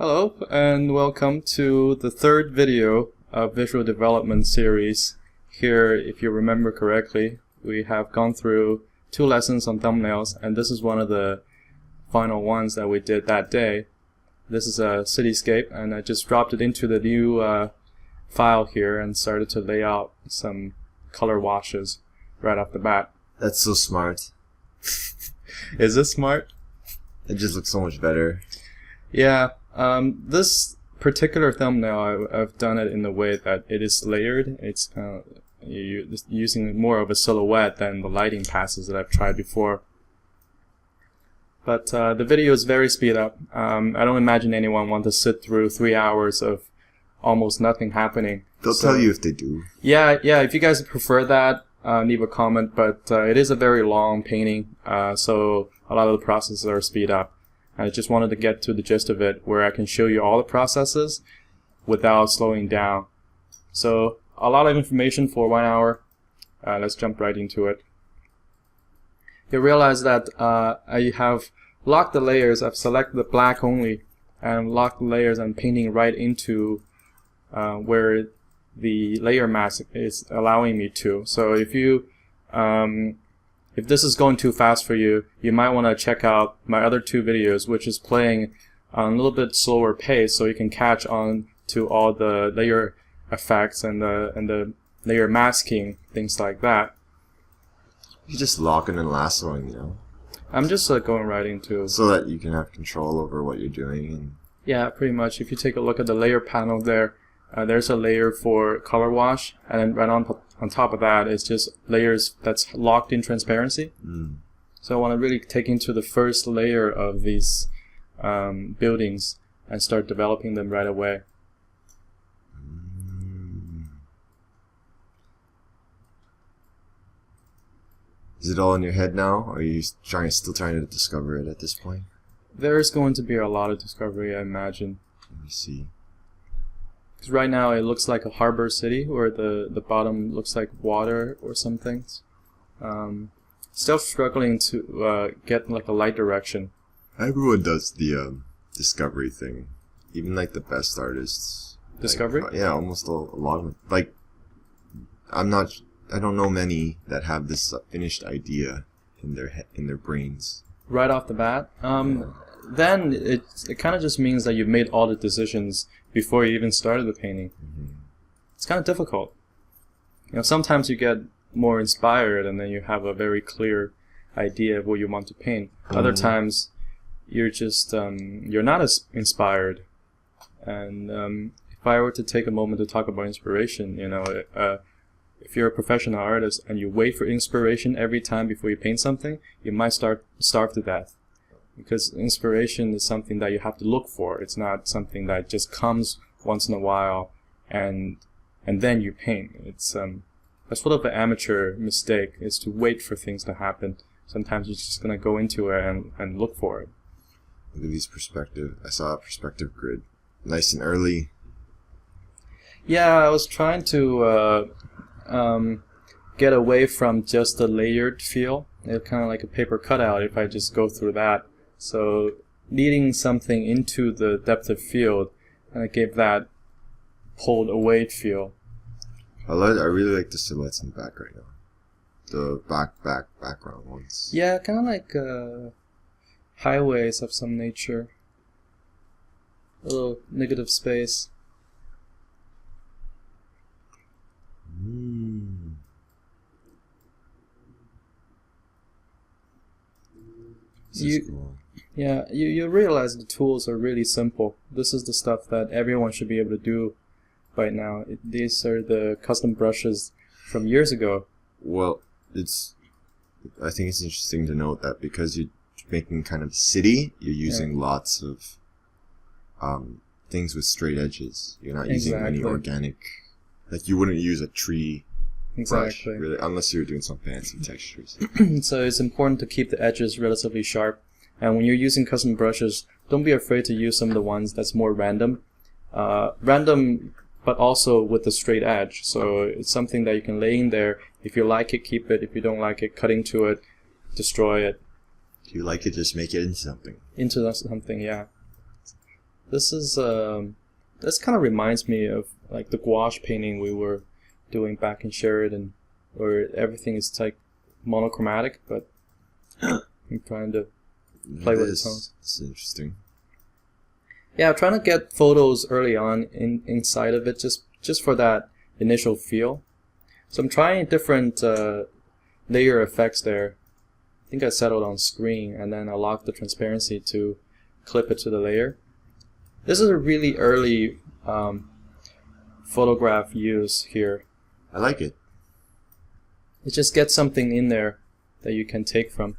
Hello and welcome to the third video of visual development series. Here, if you remember correctly, we have gone through 2 lessons on thumbnails, and this is one of the final ones that we did that day. This is a cityscape, and I just dropped it into the new file here and started to lay out some color washes right off the bat. That's so smart. Is this smart? It just looks so much better. Yeah. This particular thumbnail, I've done it in the way that it is layered. It's using more of a silhouette than the lighting passes that I've tried before. But the video is very speed up. I don't imagine anyone want to sit through 3 hours of almost nothing happening. They'll tell you if they do. Yeah. If you guys prefer that, leave a comment. But it is a very long painting, so a lot of the processes are speed up. I just wanted to get to the gist of it, where I can show you all the processes without slowing down. So a lot of information for 1 hour. Let's jump right into it. You realize that I have locked the layers. I've selected the black only and locked the layers. I'm painting right into where the layer mask is allowing me to. So if this is going too fast for you, you might want to check out my other 2 videos, which is playing on a little bit slower pace, so you can catch on to all the layer effects and the layer masking, things like that. You just locking and lassoing, you know. I'm just going right into so that you can have control over what you're doing. And yeah, pretty much. If you take a look at the layer panel there, there's a layer for color wash, and then right on top of that is just layers that's locked in transparency. So I want to really take into the first layer of these buildings and start developing them right away. Is it all in your head now, or are you still trying to discover it at this point? There's going to be a lot of discovery, I imagine. Let me see. Because right now it looks like a harbor city, where the bottom looks like water or something. Still struggling to get like a light direction. Everyone does the discovery thing, even like the best artists. Discovery? Like, yeah, almost a lot of them. Like, I don't know many that have this finished idea in their brains. Right off the bat. Then it kind of just means that you've made all the decisions before you even started the painting. It's kind of difficult. You know, sometimes you get more inspired and then you have a very clear idea of what you want to paint. Other times you're just you're not as inspired. And if I were to take a moment to talk about inspiration, you know, if you're a professional artist and you wait for inspiration every time before you paint something, you might starve to death. Because inspiration is something that you have to look for. It's not something that just comes once in a while and then you paint. It's that's sort of an amateur mistake, is to wait for things to happen. Sometimes you're just gonna go into it and look for it. Look at these perspective. I saw a perspective grid, nice and early. Yeah, I was trying to get away from just the layered feel. It's kind of like a paper cutout if I just go through that. So leading something into the depth of field, and I gave that pulled away feel. I really like the silhouettes in the back right now. The background ones. Yeah, kind of like highways of some nature. A little negative space. You realize the tools are really simple. This is the stuff that everyone should be able to do right now. These are the custom brushes from years ago. Well, I think it's interesting to note that because you're making kind of a city, you're using lots of things with straight edges. You're not using any organic, like you wouldn't use a tree brush, really, unless you're doing some fancy textures. So it's important to keep the edges relatively sharp. And when you're using custom brushes, don't be afraid to use some of the ones that's more random. But also with the straight edge. So it's something that you can lay in there. If you like it, keep it. If you don't like it, cut into it, destroy it. If you like it, just make it into something. Into something, yeah. This is this kind of reminds me of like the gouache painting we were doing back in Sheridan, where everything is like monochromatic, but I'm trying to play with the tones. It's interesting. Yeah, I'm trying to get photos early on inside of it, just for that initial feel. So I'm trying different layer effects there. I think I settled on screen, and then I locked the transparency to clip it to the layer. This is a really early photograph use here. I like it. It just gets something in there that you can take from.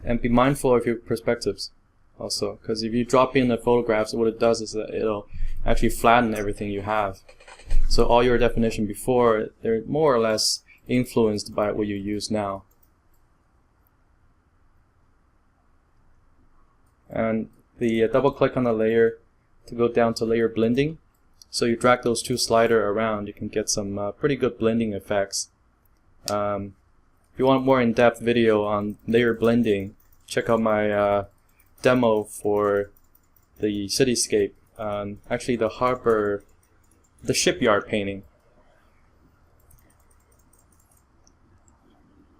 And be mindful of your perspectives also, because if you drop in the photographs, what it does is that it'll actually flatten everything you have. So all your definition before, they're more or less influenced by what you use now. And the double click on the layer to go down to layer blending. So you drag those two sliders around, you can get some pretty good blending effects. If you want more in-depth video on layer blending, check out my demo for the cityscape. Actually, the harbor, the shipyard painting.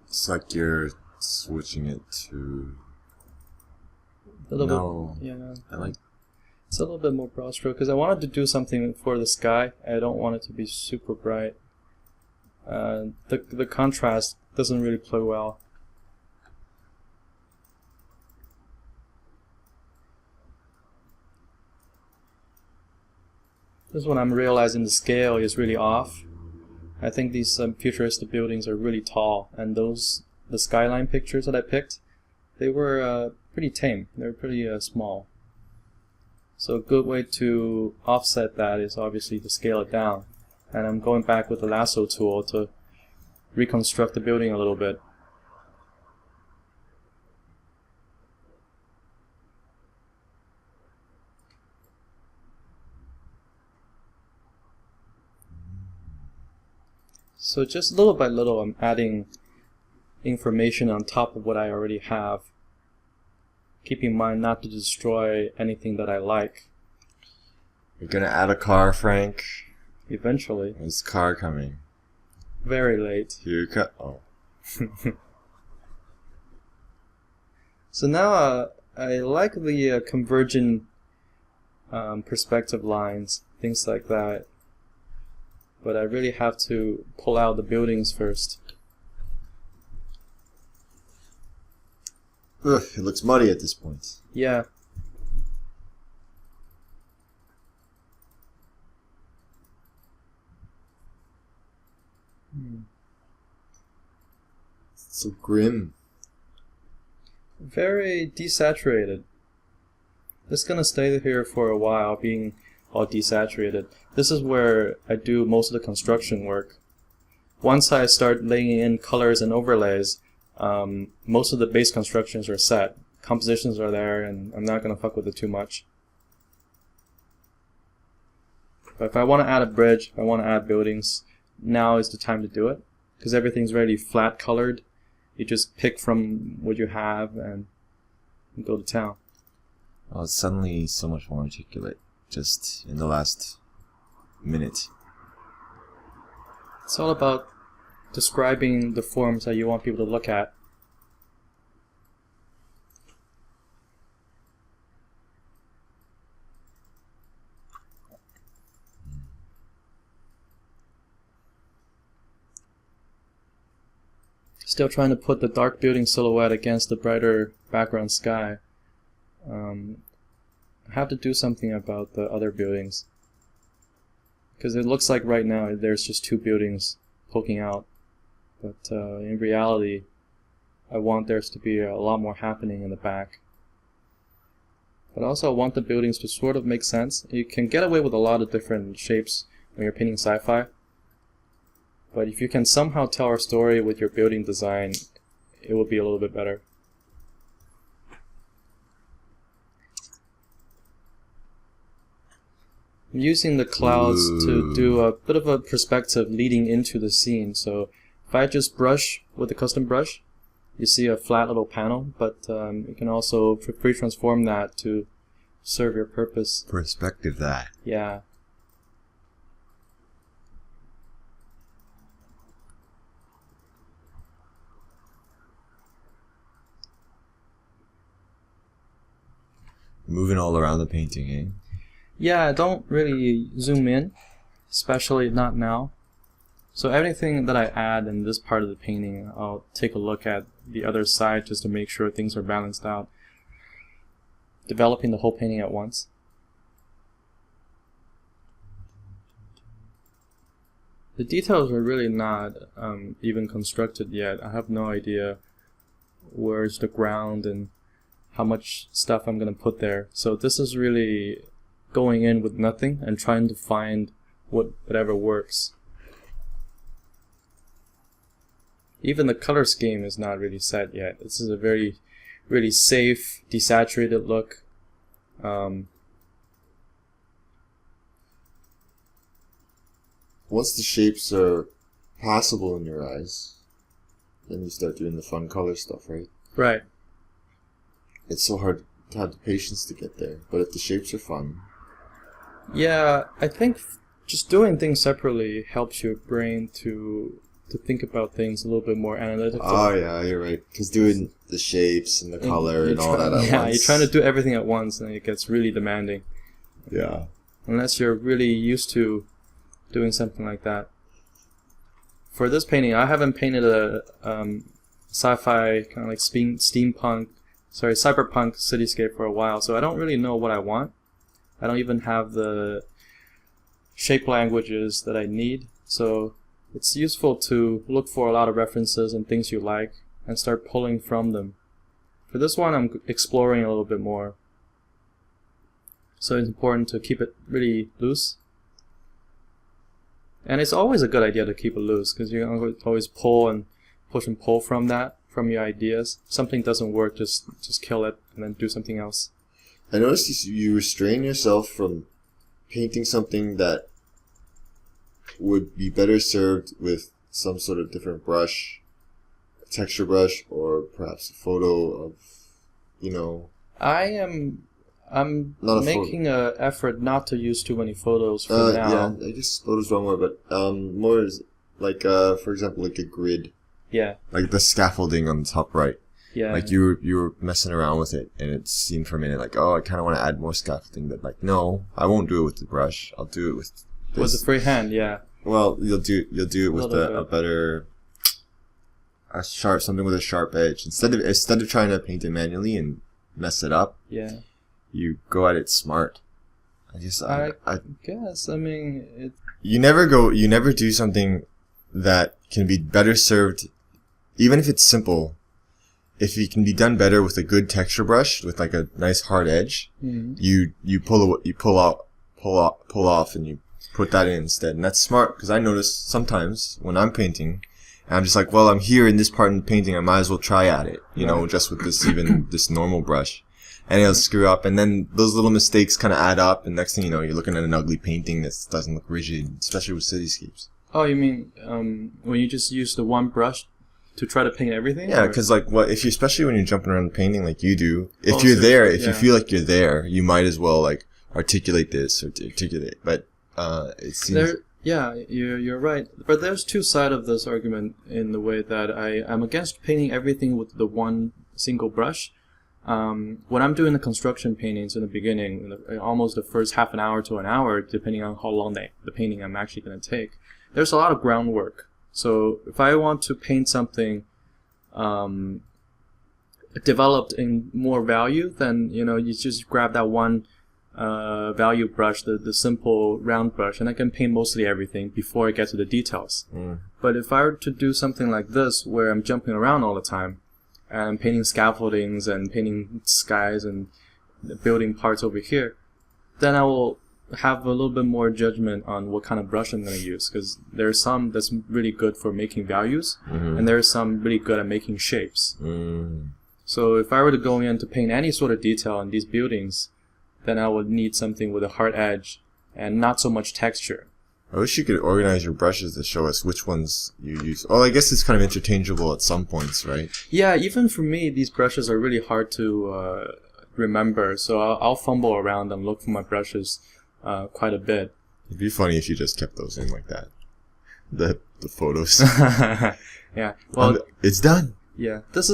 It's like you're switching it to... A little bit, yeah. I like... It's a little bit more broad stroke, because I wanted to do something for the sky. I don't want it to be super bright. The contrast doesn't really play well. This is when I'm realizing the scale is really off. I think these futuristic buildings are really tall, and the skyline pictures that I picked, they were pretty tame. They were pretty small. So a good way to offset that is obviously to scale it down. And I'm going back with the lasso tool to reconstruct the building a little bit. So just little by little, I'm adding information on top of what I already have. Keep in mind not to destroy anything that I like. You're gonna add a car, Frank? Eventually. When's the car coming? Very late. Here you go. Oh. So now I like the convergent perspective lines, things like that. But I really have to pull out the buildings first. Ugh, it looks muddy at this point. Yeah. It's so grim. Very desaturated. It's gonna stay here for a while, being all desaturated. This is where I do most of the construction work. Once I start laying in colors and overlays, most of the base constructions are set. Compositions are there, and I'm not going to fuck with it too much. But if I want to add a bridge, I want to add buildings, now is the time to do it. Because everything's already flat colored. You just pick from what you have and go to town. Oh, it's suddenly so much more articulate, just in the last minute. It's all about describing the forms that you want people to look at. Still trying to put the dark building silhouette against the brighter background sky. I have to do something about the other buildings. Because it looks like right now there's just two buildings poking out. But in reality, I want there to be a lot more happening in the back. But also I want the buildings to sort of make sense. You can get away with a lot of different shapes when you're painting sci-fi. But if you can somehow tell a story with your building design, it will be a little bit better. I'm using the clouds to do a bit of a perspective leading into the scene. So if I just brush with the custom brush, you see a flat little panel, but you can also free transform that to serve your purpose. Perspective that. Yeah. Moving all around the painting, eh? Yeah, I don't really zoom in, especially not now. So everything that I add in this part of the painting, I'll take a look at the other side just to make sure things are balanced out. Developing the whole painting at once. The details are really not even constructed yet. I have no idea where's the ground and how much stuff I'm going to put there. So this is really going in with nothing and trying to find whatever works. Even the color scheme is not really set yet. This is a very, really safe, desaturated look. Once the shapes are passable in your eyes, then you start doing the fun color stuff, right? Right. It's so hard to have the patience to get there, but if the shapes are fun... Yeah, I think just doing things separately helps your brain to think about things a little bit more analytically. Oh yeah, you're right. Because doing the shapes and the color and all that at once... Yeah, you're trying to do everything at once and it gets really demanding. Yeah. Unless you're really used to doing something like that. For this painting, I haven't painted a sci-fi, kind of like cyberpunk cityscape for a while, so I don't really know what I want. I don't even have the shape languages that I need, so it's useful to look for a lot of references and things you like and start pulling from them. For this one, I'm exploring a little bit more. So it's important to keep it really loose. And it's always a good idea to keep it loose because you can always pull and push and pull from that, from your ideas. If something doesn't work, just kill it and then do something else. I noticed you restrain yourself from painting something that would be better served with some sort of different brush, a texture brush, or perhaps a photo of, you know... I'm making an effort not to use too many photos for now. Yeah, I guess photos one more, but more is like, for example, like a grid. Yeah. Like the scaffolding on the top right. Yeah. Like you were messing around with it, and it seemed for a minute like, oh, I kind of want to add more scaffolding, but like, no, I won't do it with the brush. I'll do it with this. With the freehand, yeah. Well, you'll do it with a better, something with a sharp edge. Instead of trying to paint it manually and mess it up. Yeah. You go at it smart. I guess. I mean, you never do something that can be better served, even if it's simple. If it can be done better with a good texture brush with like a nice hard edge, you pull off and you put that in instead, and that's smart because I notice sometimes when I'm painting, and I'm just like, well, I'm here in this part in the painting, I might as well try at it, you know, just with this normal brush. And it'll screw up, and then those little mistakes kind of add up, and next thing you know, you're looking at an ugly painting that doesn't look rigid, especially with cityscapes. Oh, you mean when you just use the one brush to try to paint everything? Yeah, because like especially when you're jumping around painting like you do, if you feel like you're there, you might as well like articulate this or articulate. But it seems you're right. But there's two sides of this argument in the way that I'm against painting everything with the one single brush. When I'm doing the construction paintings in the beginning, almost the first half an hour to an hour, depending on how long the painting I'm actually going to take, there's a lot of groundwork. So if I want to paint something developed in more value, then you just grab that one value brush, the simple round brush, and I can paint mostly everything before I get to the details. But if I were to do something like this, where I'm jumping around all the time, and painting scaffoldings and painting skies and building parts over here, then I will have a little bit more judgment on what kind of brush I'm going to use, because there's some that's really good for making values, and there's some really good at making shapes. So if I were to go in to paint any sort of detail in these buildings, then I would need something with a hard edge and not so much texture. I wish you could organize your brushes to show us which ones you use. Oh, I guess it's kind of interchangeable at some points, right? Yeah, even for me, these brushes are really hard to remember. So I'll fumble around and look for my brushes quite a bit. It'd be funny if you just kept those in like that. The photos. Yeah. Well, it's done. Yeah. This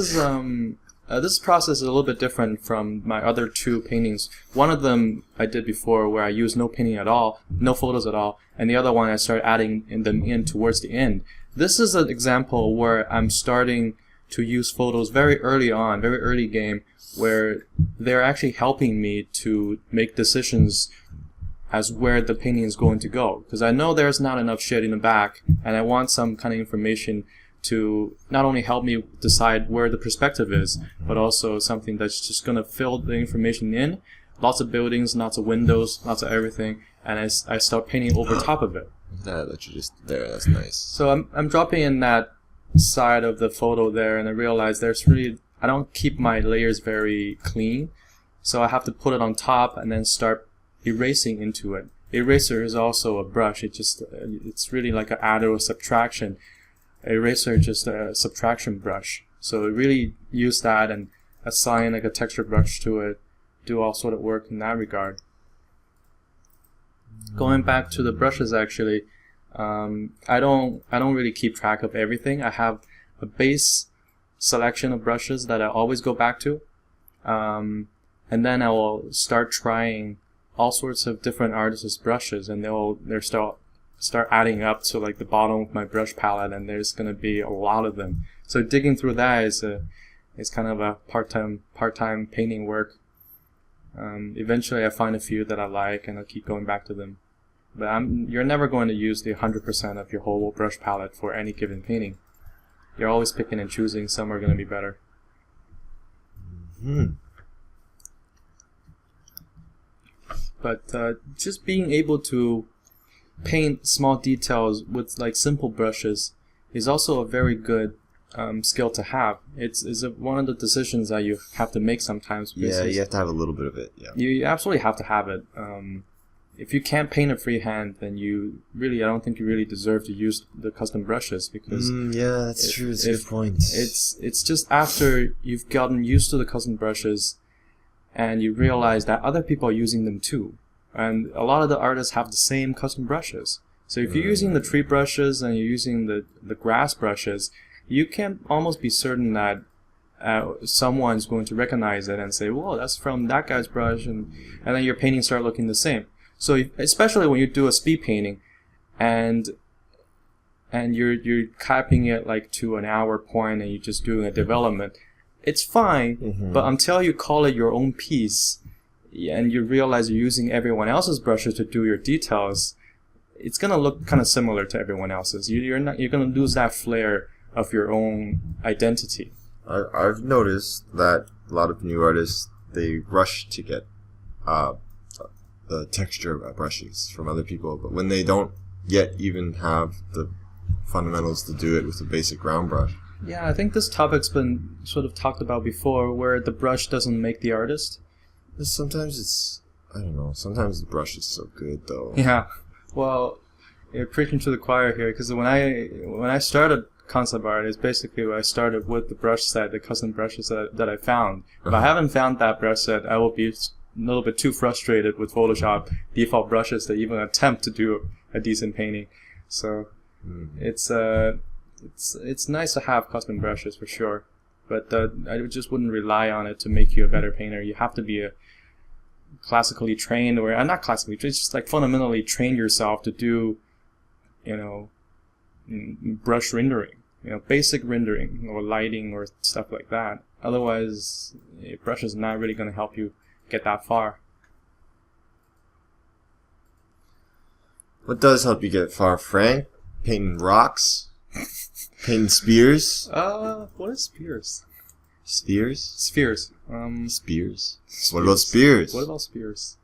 process is a little bit different from my other two paintings. One of them I did before where I used no painting at all, no photos at all, and the other one I started adding them in towards the end. This is an example where I'm starting to use photos very early on, very early game, where they're actually helping me to make decisions as where the painting is going to go. Because I know there's not enough shade in the back, and I want some kind of information to not only help me decide where the perspective is, but also something that's just going to fill the information in. Lots of buildings, lots of windows, lots of everything, and I start painting over top of it. That you just there. That's nice. So I'm dropping in that side of the photo there, and I realize I don't keep my layers very clean, so I have to put it on top and then start erasing into it. Eraser is also a brush. It's really like an add or subtraction. Eraser is just a subtraction brush. So really use that and assign like a texture brush to it. Do all sort of work in that regard. Going back to the brushes, actually, I don't really keep track of everything. I have a base selection of brushes that I always go back to, and then I will start trying all sorts of different artists' brushes, and they'll start adding up to like the bottom of my brush palette, and there's going to be a lot of them. So digging through that is kind of a part-time painting work. Eventually I find a few that I like, and I'll keep going back to them. But you're never going to use the 100% of your whole brush palette for any given painting. You're always picking and choosing. Some are going to be better. But just being able to paint small details with like simple brushes is also a very good skill to have. It's one of the decisions that you have to make sometimes. Yeah, you have to have a little bit of it. Yeah, you absolutely have to have it. If you can't paint a freehand, then I don't think you really deserve to use the custom brushes, because yeah, that's true. It's a good point. It's just after you've gotten used to the custom brushes, and you realize that other people are using them too. And a lot of the artists have the same custom brushes. So if you're using the tree brushes and you're using the grass brushes, you can almost be certain that someone's going to recognize it and say, whoa, that's from that guy's brush, and then your paintings start looking the same. So especially when you do a speed painting and you're capping it like to an hour point and you're just doing a development, it's fine, but until you call it your own piece and you realize you're using everyone else's brushes to do your details, it's gonna look kind of similar to everyone else's. You're gonna lose that flair of your own identity. I've noticed that a lot of new artists, they rush to get the texture brushes from other people, but when they don't yet even have the fundamentals to do it with a basic ground brush. Yeah, I think this topic's been sort of talked about before, where the brush doesn't make the artist. Sometimes I don't know, sometimes the brush is so good though. Yeah, well, you're preaching to the choir here, because when I started concept art, it's basically I started with the brush set, the custom brushes that I found. If I haven't found that brush set, I will be a little bit too frustrated with Photoshop default brushes to even attempt to do a decent painting. So it's nice to have custom brushes for sure, but I just wouldn't rely on it to make you a better painter. You have to be a classically trained, or not classically trained, just like fundamentally train yourself to do, brush rendering, basic rendering or lighting or stuff like that. Otherwise, a brush is not really going to help you get that far. What does help you get far, Frank? Painting rocks? Painting spears? What is spears? Spheres? Spheres. Spears? What about spears? What about spears?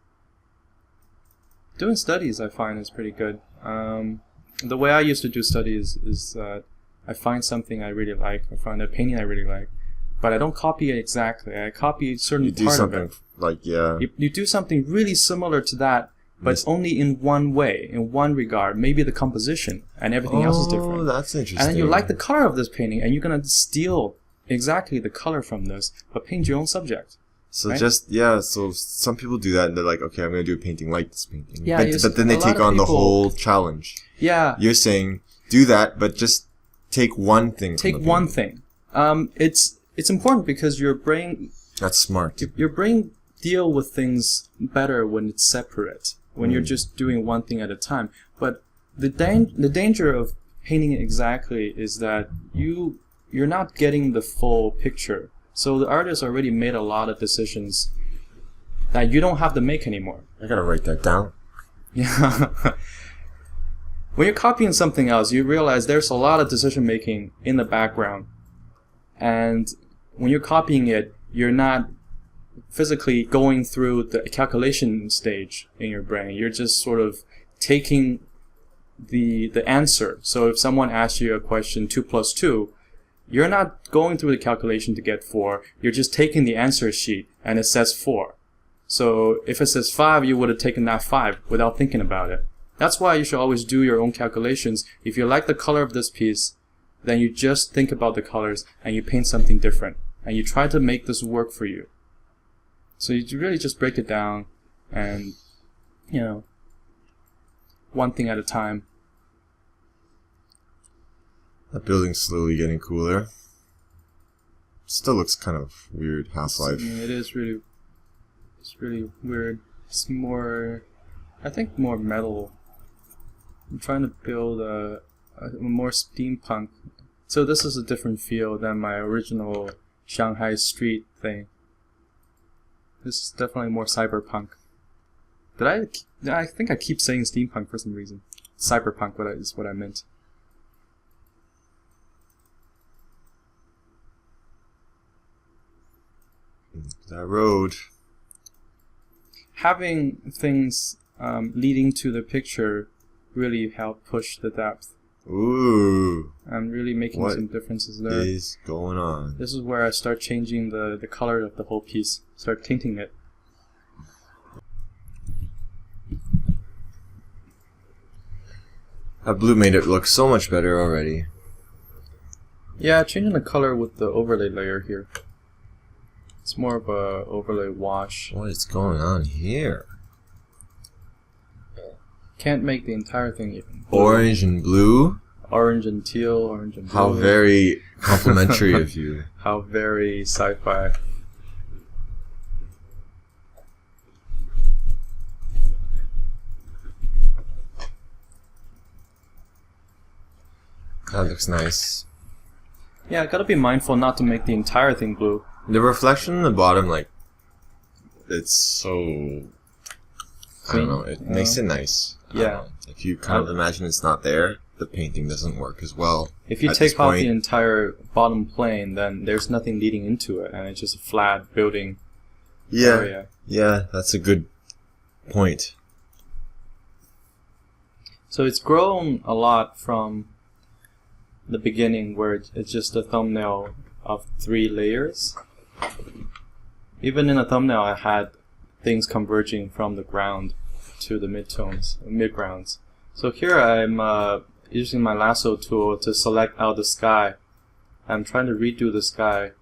Doing studies, I find, is pretty good. The way I used to do studies is I find something I really like. I find a painting I really like, but I don't copy it exactly. I copy certain part of it. Like, yeah. You do something really similar to that, but only in one way, in one regard. Maybe the composition and everything else is different. Oh, that's interesting. And then you like the color of this painting, and you're gonna steal exactly the color from this, but paint your own subject. So right? So some people do that, and they're like, okay, I'm gonna do a painting like this painting. Yeah, but then they take on the whole challenge. Yeah. You're saying do that, but just take one thing. Take one thing. It's important because your brain. That's smart. Your brain deal with things better when it's separate. When you're just doing one thing at a time. But the danger of painting it exactly is that you're not getting the full picture. So the artist already made a lot of decisions that you don't have to make anymore. I gotta write that down. Yeah. When you're copying something else, you realize there's a lot of decision making in the background. And when you're copying it, you're not physically going through the calculation stage in your brain. You're just sort of taking the answer. So if someone asks you a question, 2 + 2, you're not going through the calculation to get 4. You're just taking the answer sheet and it says 4. So if it says 5, you would have taken that 5 without thinking about it. That's why you should always do your own calculations. If you like the color of this piece, then you just think about the colors and you paint something different. And you try to make this work for you. So you really just break it down and, one thing at a time. That building's slowly getting cooler. Still looks kind of weird, half-life. It is really, it's really weird. It's more, I think more metal. I'm trying to build a more steampunk. So this is a different feel than my original Shanghai street thing. This is definitely more cyberpunk. I think I keep saying steampunk for some reason. Cyberpunk is what I meant. That road. Having things leading to the picture really help push the depth. Ooh. I'm really making some differences there. What is going on? This is where I start changing the color of the whole piece. Start tinting it. That blue made it look so much better already. Yeah, changing the color with the overlay layer here. It's more of a overlay wash. What is going on here? Can't make the entire thing even. Orange and blue? Orange and teal, orange and blue. How very complimentary of you. How very sci-fi. That looks nice. Yeah, gotta be mindful not to make the entire thing blue. The reflection in the bottom, it's so... I don't know, it makes it nice. Yeah. If you kind of imagine it's not there, the painting doesn't work as well. If you take off the entire bottom plane, then there's nothing leading into it, and it's just a flat building area. Yeah, that's a good point. So it's grown a lot from the beginning, where it's just a thumbnail of 3 layers. Even in a thumbnail, I had things converging from the ground to the midgrounds. So here I'm using my lasso tool to select out the sky. I'm trying to redo the sky,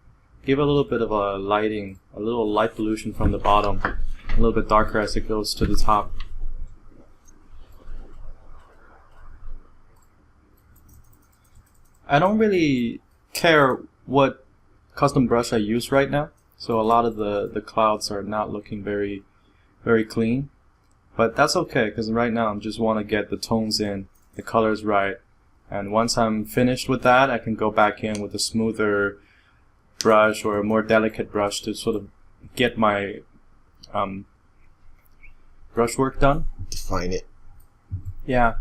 give a little bit of a lighting, a little light pollution from the bottom, a little bit darker as it goes to the top. I don't really care what custom brush I use right now, so a lot of the clouds are not looking very, very clean. But that's okay, because right now I just want to get the tones in, the colors right, and once I'm finished with that, I can go back in with a smoother brush or a more delicate brush to sort of get my brushwork done. Define it. Yeah.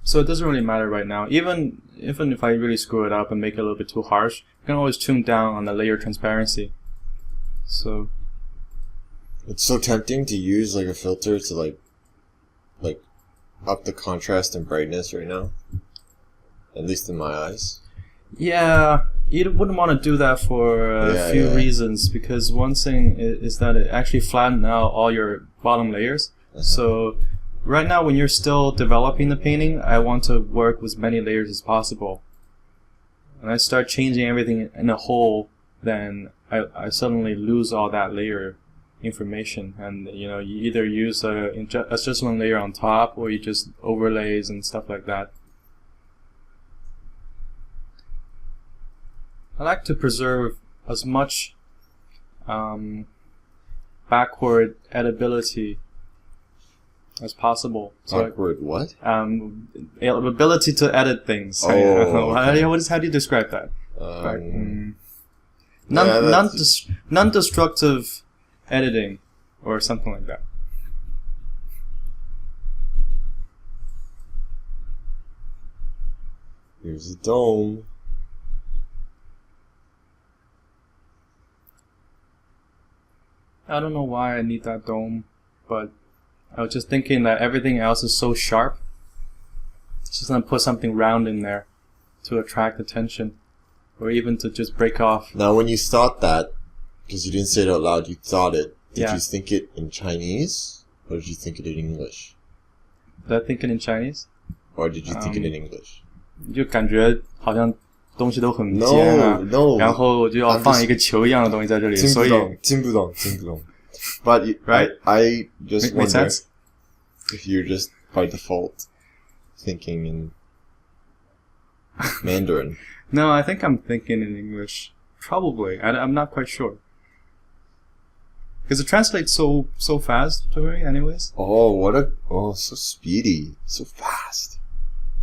So it doesn't really matter right now. Even if I really screw it up and make it a little bit too harsh, I can always tune down on the layer transparency. So it's so tempting to use a filter to like up the contrast and brightness right now. At least in my eyes. Yeah, you wouldn't want to do that for a few reasons, because one thing is that it actually flattens out all your bottom layers. So right now, when you're still developing the painting, I want to work with as many layers as possible. When I start changing everything in a whole, then I suddenly lose all that layer information, and you either use a adjustment layer on top, or you just overlays and stuff like that. I like to preserve as much backward editability as possible. Backward what? Ability to edit things. Okay. How do you describe that? Non-destructive editing, or something like that. Here's a dome. I don't know why I need that dome, but I was just thinking that everything else is so sharp. Just gonna put something round in there to attract attention, or even to just break off. Now, when you thought that, because you didn't say it out loud, you thought it. Did Yeah. you think it in Chinese, or did you think it in English? Did I think it in Chinese? Or did you think it in English? 就感觉好像东西都很尖啊 No. 然后我就要放一个球一样的东西在这里，所以 听不懂. But Right? I just Make wonder sense? if you're just by default thinking in Mandarin. No, I think I'm thinking in English. Probably. I'm not quite sure. Because it translates so fast to me anyways. Oh, so speedy, so fast.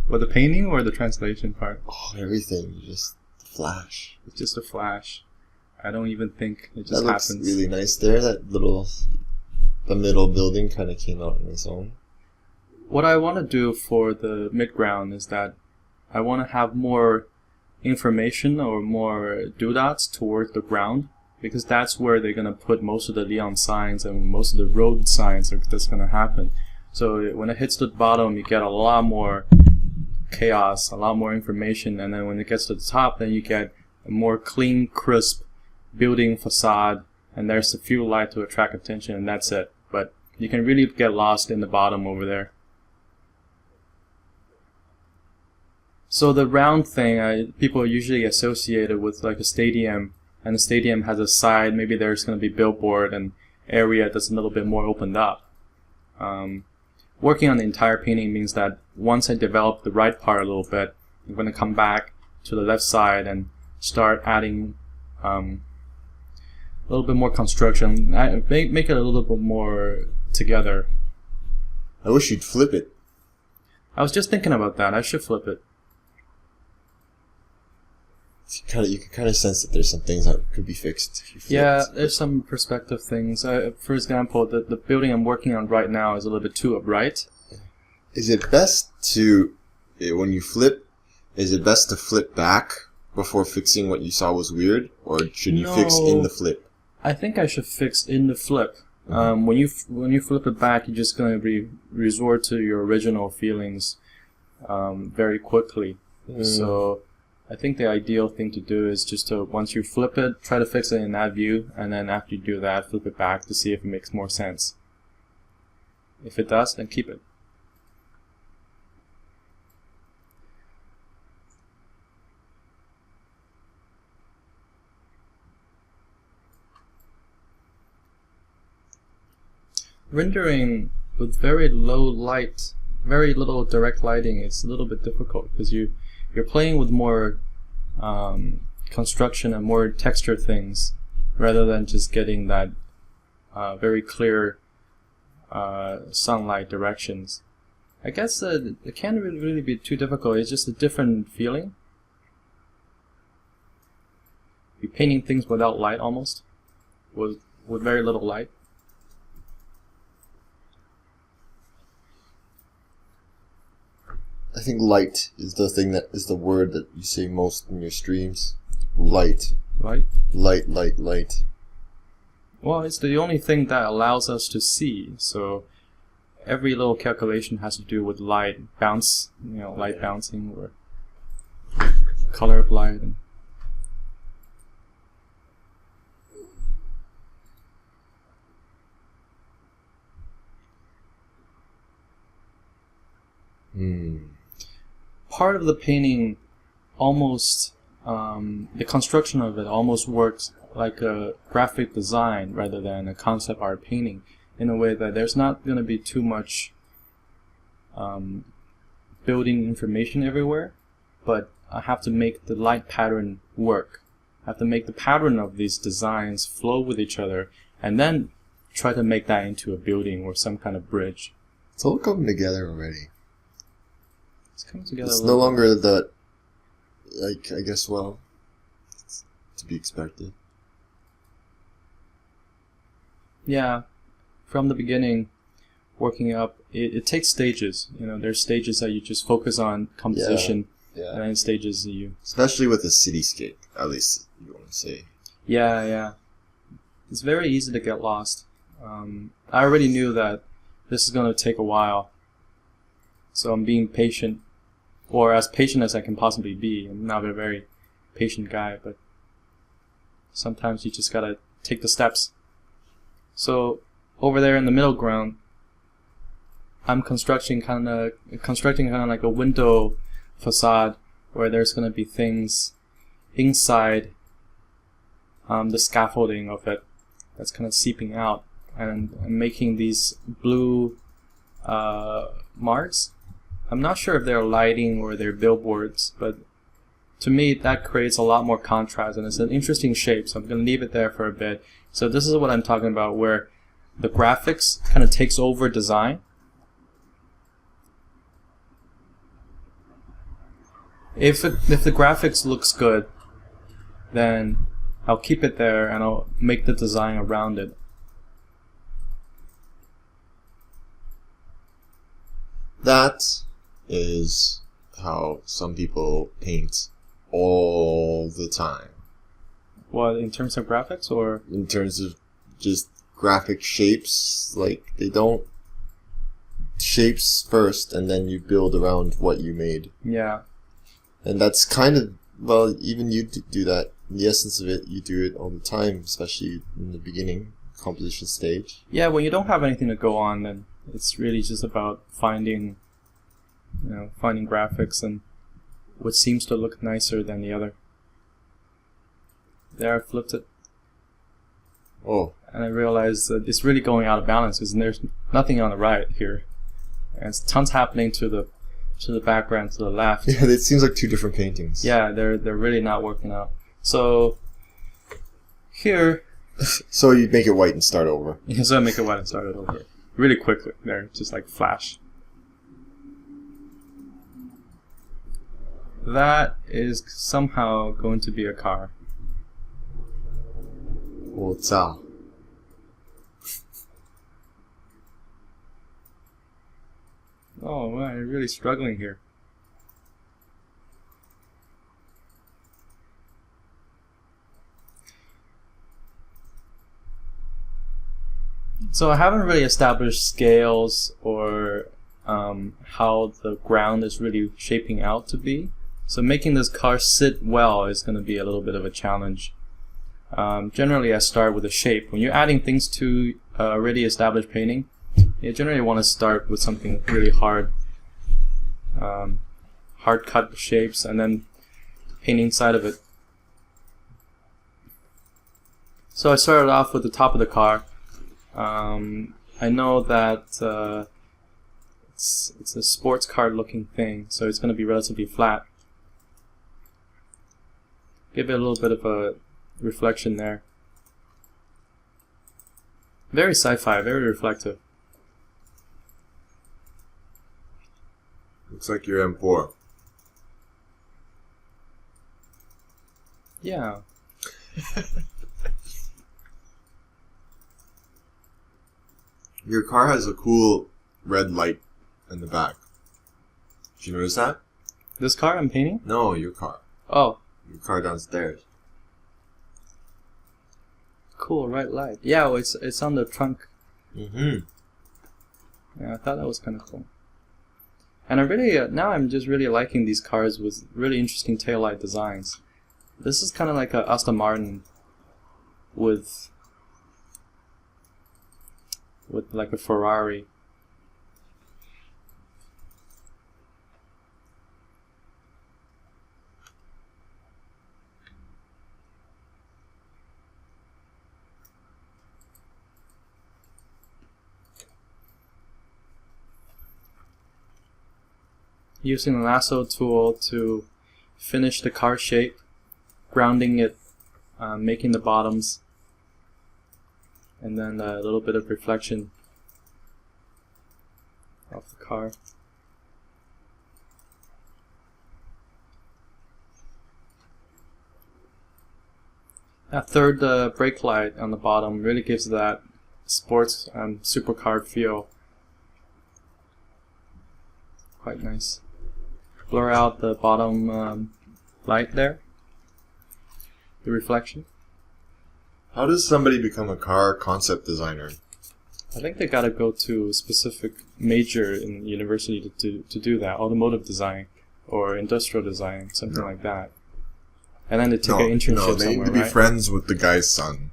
Or the painting or the translation part? Oh, everything, just flash. It's just a flash. I don't even think it That just looks happens. really nice there. The middle building kind of came out on its own. What I want to do for the midground is that I want to have more information or more doodads towards the ground, because that's where they're going to put most of the neon signs and most of the road signs that's going to happen. So when it hits the bottom, you get a lot more chaos, a lot more information, and then when it gets to the top, then you get a more clean, crisp building facade, and there's a few light to attract attention, and that's it. But you can really get lost in the bottom over there. So the round thing, people usually associate it with like a stadium, and the stadium has a side, maybe there's going to be billboard and area that's a little bit more opened up. Working on the entire painting means that once I develop the right part a little bit, I'm going to come back to the left side and start adding a little bit more construction, make it a little bit more together. I wish you'd flip it. I was just thinking about that. I should flip it. You can kind of sense that there's some things that could be fixed if you flip Yeah, it. there's some perspective things. For example, the building I'm working on right now is a little bit too upright. Is it best to, when you flip, is it best to flip back before fixing what you saw was weird, or should you fix in the flip? I think I should fix in the flip. When you flip it back, you're just going to resort to your original feelings very quickly. So I think the ideal thing to do is just to, once you flip it, try to fix it in that view, and then after you do that, flip it back to see if it makes more sense. If it does, then keep it. Rendering with very low light, very little direct lighting is a little bit difficult because you're playing with more construction and more texture things rather than just getting that very clear sunlight directions. I guess it can't really be too difficult. It's just a different feeling. You're painting things without light almost, with very little light. I think light is the thing that is the word that you say most in your streams. Light. Right? Light. Well, it's the only thing that allows us to see. So every little calculation has to do with light bounce, light bouncing or color of light. Part of the painting almost, the construction of it almost works like a graphic design rather than a concept art painting, in a way that there's not going to be too much building information everywhere, but I have to make the light pattern work. I have to make the pattern of these designs flow with each other, and then try to make that into a building or some kind of bridge. It's all coming together already. It's coming together. It's no longer the, like, I guess, well, it's to be expected. Yeah, from the beginning, working up, it takes stages. You know, there's stages that you just focus on composition, Yeah. and then stages that you... Especially with a cityscape, at least you want to say. Yeah. It's very easy to get lost. I already knew that this is going to take a while, so I'm being patient, or as patient as I can possibly be. I'm not a very patient guy, but sometimes you just gotta take the steps. So over there in the middle ground, I'm constructing kind of like a window facade where there's going to be things inside the scaffolding of it that's kind of seeping out, and I'm making these blue marks. I'm not sure if they're lighting or they're billboards, but to me that creates a lot more contrast, and it's an interesting shape, so I'm going to leave it there for a bit. So this is what I'm talking about, where the graphics kind of takes over design. If the graphics looks good, then I'll keep it there and I'll make the design around it. That is how some people paint all the time. What, in terms of graphics, or? In terms of just graphic shapes, like, they don't shapes first and then you build around what you made. Yeah. And that's kind of, well, even you do that. In the essence of it, you do it all the time, especially in the beginning, composition stage. Yeah, when you don't have anything to go on, then it's really just about finding graphics and what seems to look nicer than the other. There, I flipped it. Oh. And I realized that it's really going out of balance because there's nothing on the right here. And it's tons happening to the background to the left. Yeah, it seems like two different paintings. Yeah, they're really not working out. So here, so you make it white and start over. Yeah, so I make it white and start it over really quickly. There, just like flash. That is somehow going to be a car. What's up? Oh man, I'm really struggling here. So I haven't really established scales or how the ground is really shaping out to be. So making this car sit well is going to be a little bit of a challenge. Generally, I start with a shape. When you're adding things to already established painting, you generally want to start with something really hard. Hard cut shapes and then paint inside of it. So I started off with the top of the car. I know that it's a sports car looking thing, so it's going to be relatively flat. Give it a little bit of a reflection there. Very sci-fi, very reflective. Looks like your M4. Yeah. Your car has a cool red light in the back. Did you notice that? This car I'm painting? No, your car. Oh. Your car downstairs. Cool, red light. Yeah, well, it's on the trunk. Mm-hmm. Yeah, I thought that was kind of cool. And I really, now I'm just really liking these cars with really interesting taillight designs. This is kind of like a Aston Martin with like a Ferrari. using the lasso tool to finish the car shape, grounding it, making the bottoms, and then a little bit of reflection off the car. That third brake light on the bottom really gives that sports supercar feel. Quite nice. Blur out the bottom light there, the reflection. How does somebody become a car concept designer? I think they gotta go to a specific major in university to do that, automotive design or industrial design, something like that. And then they take an internship somewhere, to be right? friends with the guy's son,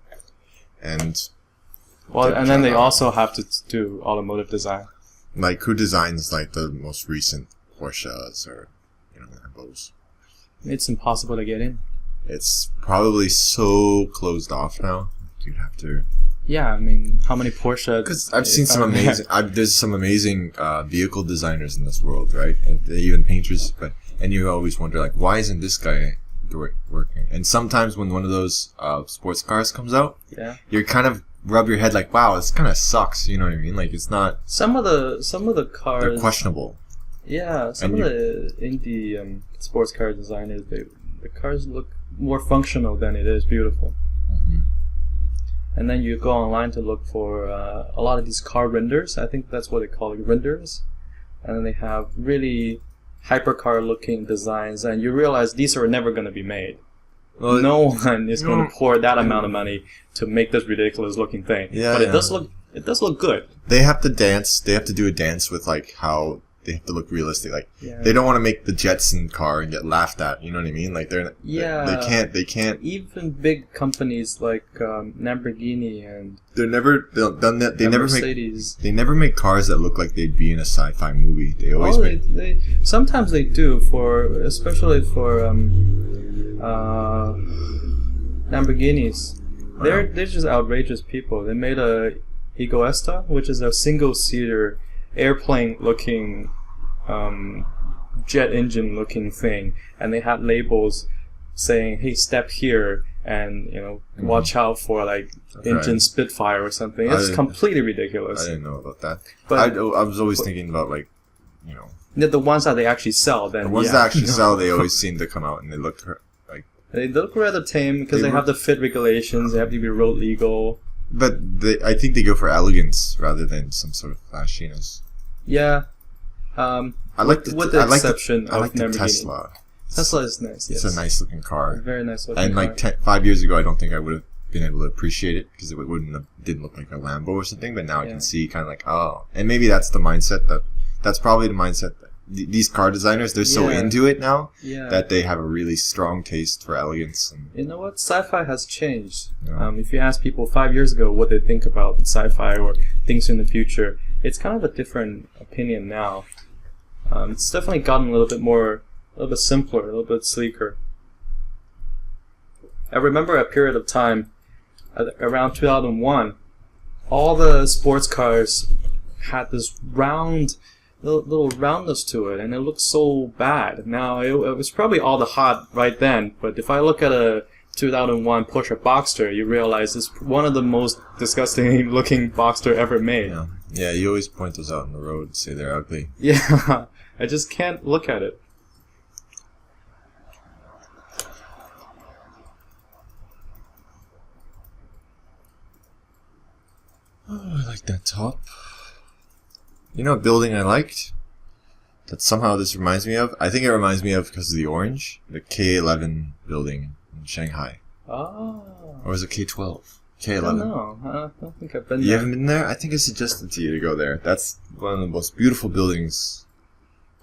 and then they also have to do automotive design. Like, who designs like the most recent Porsches or Lambos? It's impossible to get in. It's probably so closed off now. You'd have to. Yeah, I mean, how many Porsche? Because I've seen some amazing. There's some amazing vehicle designers in this world, right? And even painters. And you always wonder, like, why isn't this guy working? And sometimes when one of those sports cars comes out, you kind of rub your head like, wow, this kind of sucks. You know what I mean? Like, it's not. Some of the cars. They're questionable. Yeah, some of the indie sports car designers, the cars look more functional than it is beautiful. Mm-hmm. And then you go online to look for a lot of these car renders. I think that's what they call it, renders. And then they have really hypercar looking designs, and you realize these are never going to be made. Well, no one is going to pour that amount of money to make this ridiculous looking thing. Yeah, but it does look good. They have to dance. They have to do a dance with like how they have to look realistic. Like they don't want to make the Jetson car and get laughed at. You know what I mean? Like they can't. Even big companies like Lamborghini and they never Mercedes. They never make cars that look like they'd be in a sci-fi movie. They always they sometimes they do, especially for Lamborghinis. Wow. They're just outrageous people. They made a Egoista, which is a single-seater airplane-looking jet engine-looking thing, and they had labels saying, "Hey, step here," and watch out for like engine Spitfire or something. It's completely ridiculous. I didn't know about that. But I was always thinking about like, the ones that they actually sell. Then the ones that actually sell, they always seem to come out and they look like they look rather tame because they have the fit regulations. They have to be road legal. But I think they go for elegance rather than some sort of flashiness. Yeah. I like the Tesla. Tesla is nice. Yes. It's a nice looking car. A very nice looking car. And like 5 years ago, I don't think I would have been able to appreciate it because it didn't look like a Lambo or something. But now I can see kind of like, oh, and maybe that's the mindset that's probably the mindset that these car designers, they're so into it now that they have a really strong taste for elegance. And you know what? Sci-fi has changed. Yeah. If you ask people 5 years ago what they think about sci-fi or things in the future, it's kind of a different opinion now. It's definitely gotten a little bit simpler, a little bit sleeker. I remember a period of time, around 2001, all the sports cars had this little roundness to it, and it looked so bad. Now, it was probably all the hot right then, but if I look at a 2001 Porsche Boxster, you realize it's one of the most disgusting looking Boxster ever made. Yeah, you always point those out on the road and say they're ugly. Yeah, I just can't look at it. Oh, I like that top. You know a building I liked? That somehow this reminds me of? I think it reminds me of because of the orange. The K11 building in Shanghai. Oh. Or was it K12? K11. I don't know. I don't think I've been there. You haven't been there? I think I suggested to you to go there. That's one of the most beautiful buildings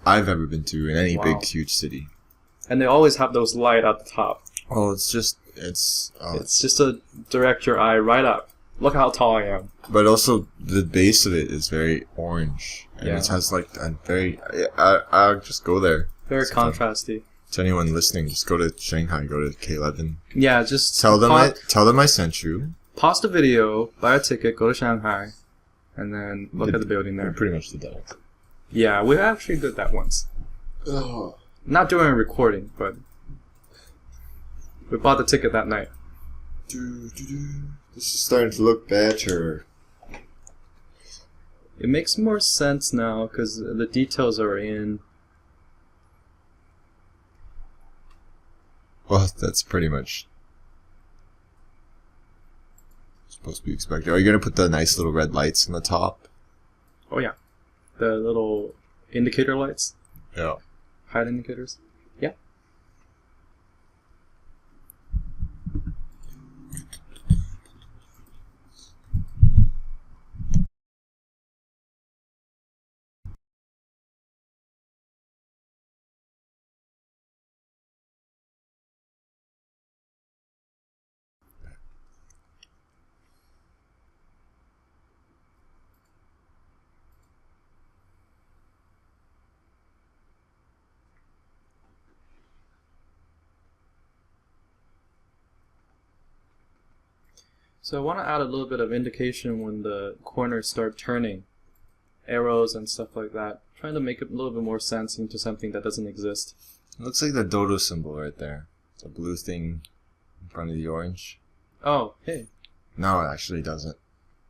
I've ever been to in any big, huge city. And they always have those light at the top. Oh, it's just to direct your eye right up. Look how tall I am. But also, the base of it is very orange. And it has like a very... I'll just go there. Very contrasty. To anyone listening, just go to Shanghai, go to K11. Yeah, just... Tell them I sent you. Pause the video, buy a ticket, go to Shanghai, and then look at the building there. We pretty much did that. Yeah, we actually did that once. Oh. Not during a recording, but we bought the ticket that night. This is starting to look better. It makes more sense now because the details are in. Well, that's pretty much supposed to be expected. Are you going to put the nice little red lights on the top? Oh yeah, the little indicator lights. Yeah. Height indicators. Yeah. So I want to add a little bit of indication when the corners start turning, arrows and stuff like that, trying to make it a little bit more sense into something that doesn't exist. It looks like the dodo symbol right there. The blue thing in front of the orange. Oh, hey, No, it actually doesn't.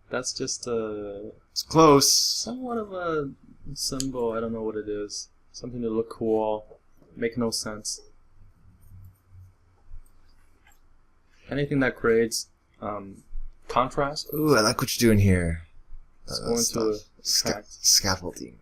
that's just It's close. somewhat of a symbol. I don't know what it is. Something to look cool, make no sense. Anything that creates contrast. Ooh, I like what you're doing here. It's going to attract Scaffolding.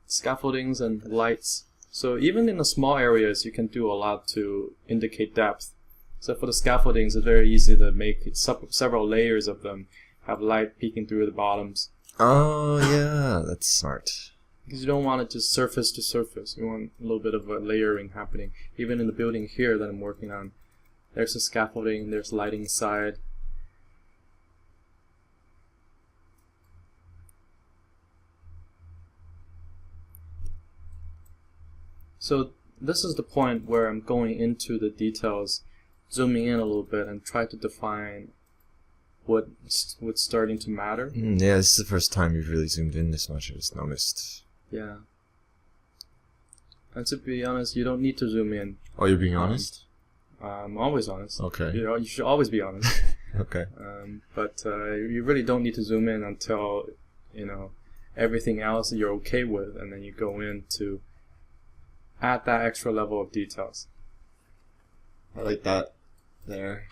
scaffoldings and lights. So even in the small areas, you can do a lot to indicate depth. So for the scaffoldings, it's very easy to make several layers of them, have light peeking through the bottoms. Oh, yeah, that's smart. Because you don't want it just surface to surface. You want a little bit of a layering happening. Even in the building here that I'm working on, there's a scaffolding, there's lighting side. So this is the point where I'm going into the details, zooming in a little bit and try to define what's starting to matter. Yeah, this is the first time you've really zoomed in this much. I just noticed. Yeah. And to be honest, you don't need to zoom in. Oh, you're being honest? I'm always honest. Okay. You should always be honest. Okay. But you really don't need to zoom in until, everything else you're okay with, and then you go in to add that extra level of details. I like that there.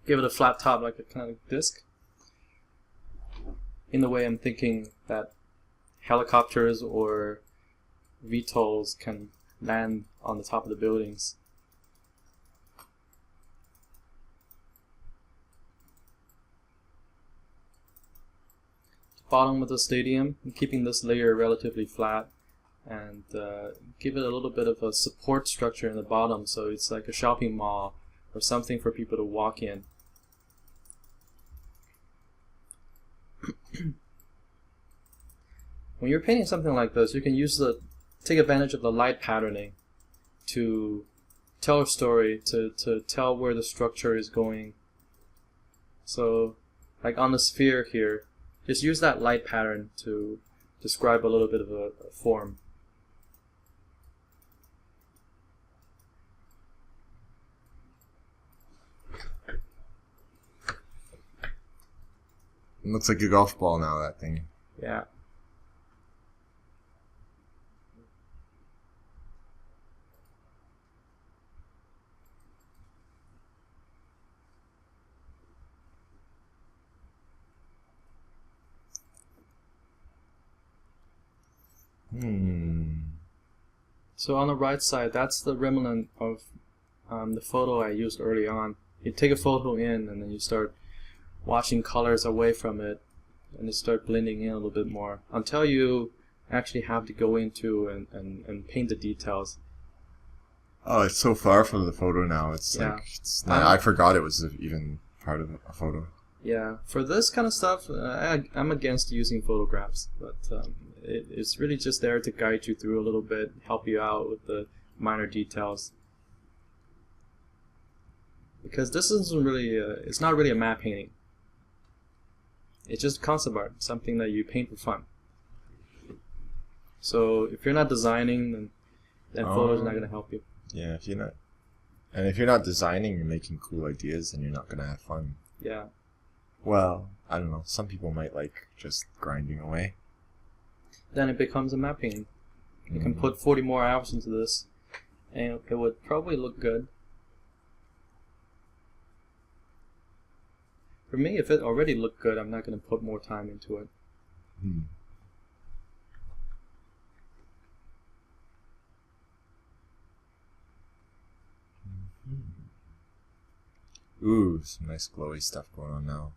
Give it a flat top like a kind of disc. In the way I'm thinking that helicopters or VTOLs can land on the top of the buildings. Bottom of the stadium, I'm keeping this layer relatively flat and give it a little bit of a support structure in the bottom, so it's like a shopping mall or something for people to walk in. When you're painting something like this, you can take advantage of the light patterning to tell a story, to tell where the structure is going. So, like on the sphere here, just use that light pattern to describe a little bit of a form. It looks like a golf ball now, that thing. Yeah. So on the right side, that's the remnant of the photo I used early on. You take a photo in and then you start watching colors away from it and they start blending in a little bit more until you actually have to go into and paint the details. Oh, it's so far from the photo now. It's Yeah. like it's not, I forgot it was even part of a photo. Yeah, for this kind of stuff, I'm against using photographs, but it's really just there to guide you through a little bit, help you out with the minor details. Because this isn't really, it's not really a matte painting. It's just concept art, something that you paint for fun. So if you're not designing, then photos are not going to help you. Yeah, if you're not designing, you're making cool ideas, then you're not going to have fun. Yeah. Well, I don't know. Some people might like just grinding away. Then it becomes a map painting. You can put 40 more hours into this, and it would probably look good. For me, if it already looked good, I'm not going to put more time into it. Ooh, some nice glowy stuff going on now.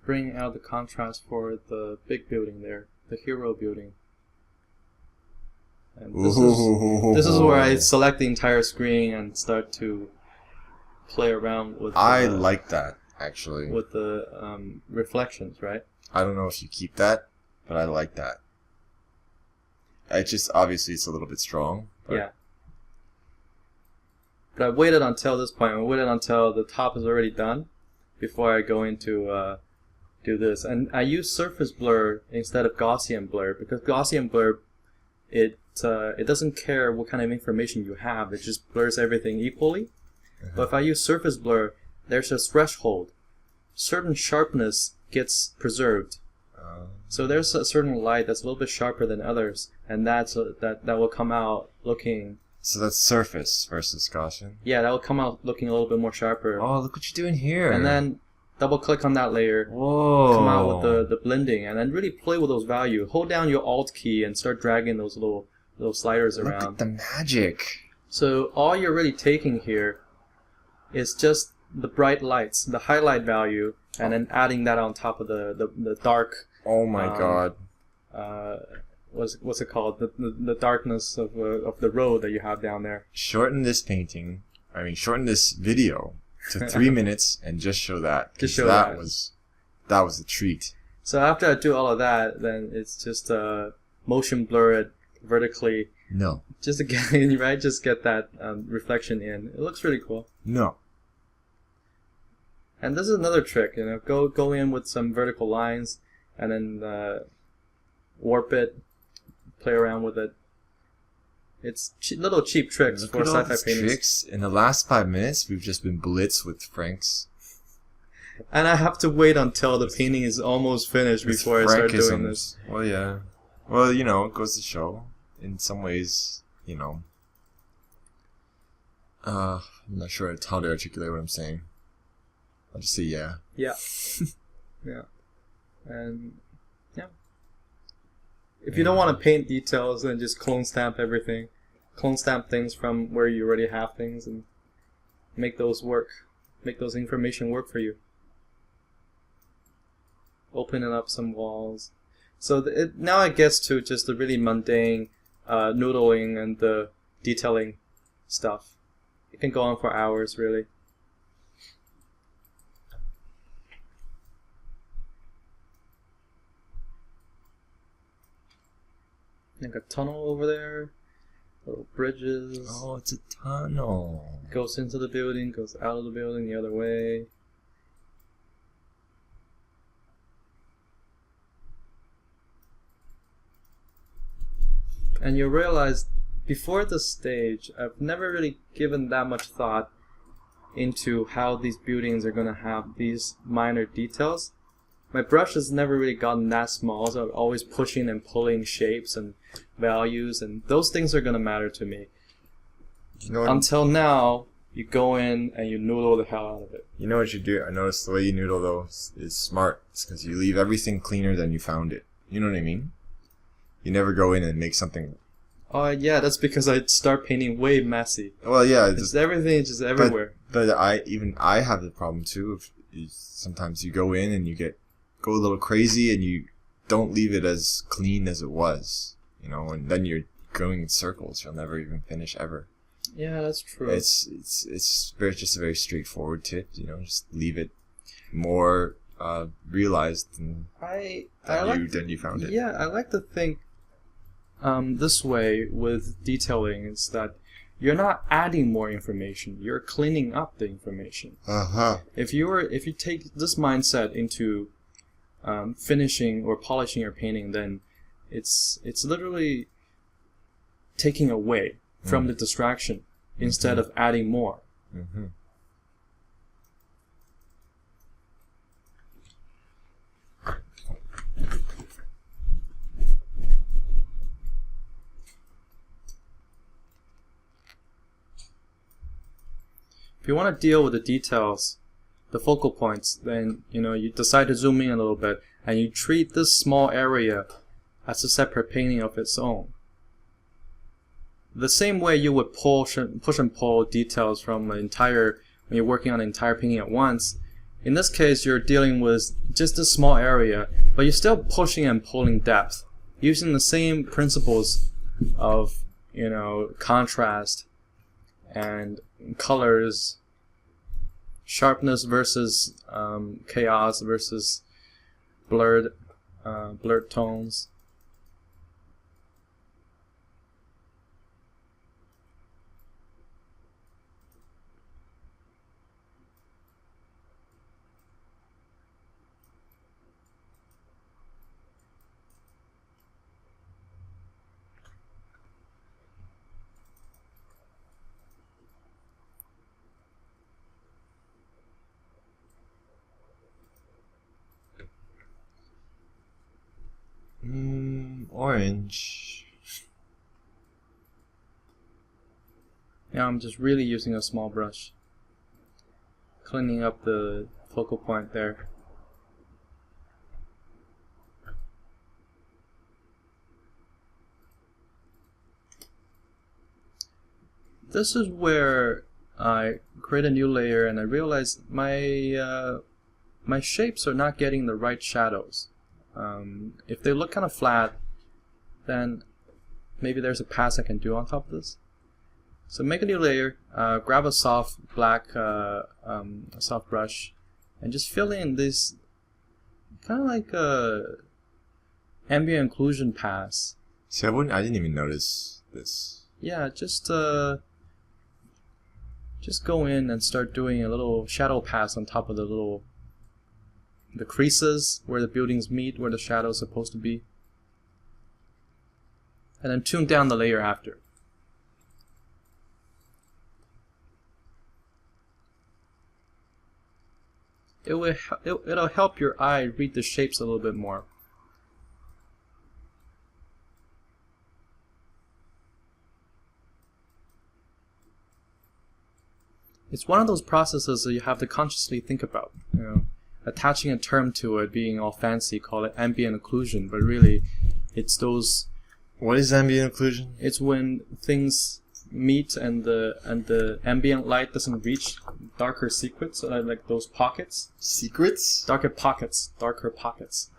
Bring out the contrast for the big building there, the hero building. And this is where I select the entire screen and start to play around with. I like that, actually. With the reflections, right? I don't know if you keep that, but I like that. It just obviously it's a little bit strong. But yeah. But I waited until this point. I waited until the top is already done before I go into do this. And I use surface blur instead of Gaussian blur because Gaussian blur, it doesn't care what kind of information you have. It just blurs everything equally. But if I use surface blur, there's a threshold. Certain sharpness gets preserved. So there's a certain light that's a little bit sharper than others, and that will come out looking. So that's surface versus Gaussian? Yeah, that will come out looking a little bit more sharper. Oh, look what you're doing here. And then double click on that layer. Whoa. Come out with the blending, and then really play with those values. Hold down your Alt key and start dragging those little sliders around. Look at the magic. So all you're really taking here is just the bright lights, the highlight value, and then adding that on top of the dark. Oh my god. What's it called? The darkness of the road that you have down there. Shorten this video to 3 minutes and just show that. Just show that was a treat. So after I do all of that, then it's just motion blur it vertically. No. Just to get right, just get that reflection in. It looks really cool. No. And this is another trick, go in with some vertical lines, and then warp it, play around with it. It's little cheap tricks for sci-fi paintings. Tricks. In the last 5 minutes, we've just been blitzed with Franks. And I have to wait until the painting is almost finished before I start doing this. Well, yeah. Well, it goes to show. In some ways, I'm not sure how to articulate what I'm saying. I'll just say yeah. Yeah. Yeah. And yeah. If you don't want to paint details, then just clone stamp everything. Clone stamp things from where you already have things and make those work. Make those information work for you. Opening up some walls. So now it gets to just the really mundane noodling and the detailing stuff. It can go on for hours, really. Like a tunnel over there, little bridges. Oh, it's a tunnel. Goes into the building, goes out of the building the other way. And you realize, before this stage, I've never really given that much thought into how these buildings are going to have these minor details. My brush has never really gotten that small, so I'm always pushing and pulling shapes and values, and those things are going to matter to me. Until now, you go in and you noodle the hell out of it. You know what you do? I noticed the way you noodle, though, is smart. It's because you leave everything cleaner than you found it. You know what I mean? You never go in and make something... Oh, yeah, that's because I start painting way messy. Well, yeah. Everything is just everywhere. But I have the problem, too. Sometimes you go in and go a little crazy and you don't leave it as clean as it was, and then you're going in circles. You'll never even finish ever. Yeah, that's true. It's just a very straightforward tip, just leave it more realized than you found it. Yeah, I like to think this way with detailing is that you're not adding more information. You're cleaning up the information. If you take this mindset into finishing or polishing your painting, then it's literally taking away from the distraction instead of adding more. If you want to deal with the details, the focal points, then you decide to zoom in a little bit and you treat this small area as a separate painting of its own. The same way you would push and pull details from when you're working on an entire painting at once. In this case, you're dealing with just a small area, but you're still pushing and pulling depth, using the same principles of contrast and colors, sharpness versus chaos versus blurred tones. Orange. Now I'm just really using a small brush, cleaning up the focal point there. This is where I create a new layer and I realize my shapes are not getting the right shadows. If they look kind of flat, then maybe there's a pass I can do on top of this. So make a new layer, grab a soft black soft brush, and just fill in this kind of like a ambient occlusion pass. See, I didn't even notice this. Yeah, just go in and start doing a little shadow pass on top of the creases where the buildings meet, where the shadow is supposed to be. And then tune down the layer after. It'll help your eye read the shapes a little bit more. It's one of those processes that you have to consciously think about. Attaching a term to it, being all fancy, call it ambient occlusion, but really, it's those. What is ambient occlusion? It's when things meet and the ambient light doesn't reach darker secrets, like those pockets. Secrets? Darker pockets.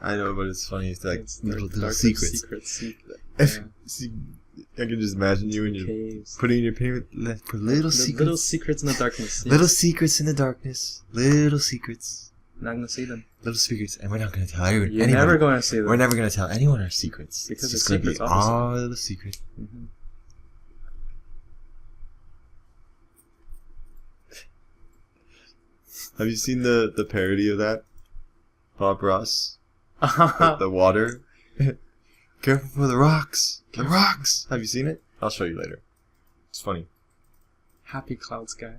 I know, but it's funny. It's like it's little secrets. See, I can just imagine you and you're putting in your paint with little secrets. Little secrets in the darkness. Little secrets in the darkness. Little secrets. Not gonna see them. Little secrets, and we're not gonna tell anyone. You're never gonna see them. We're never gonna tell anyone our secrets. Because it's just gonna be our little secret. Mm-hmm. Have you seen the parody of that? Bob Ross? the water? Careful for the rocks! The rocks! Have you seen it? I'll show you later. It's funny. Happy clouds guy.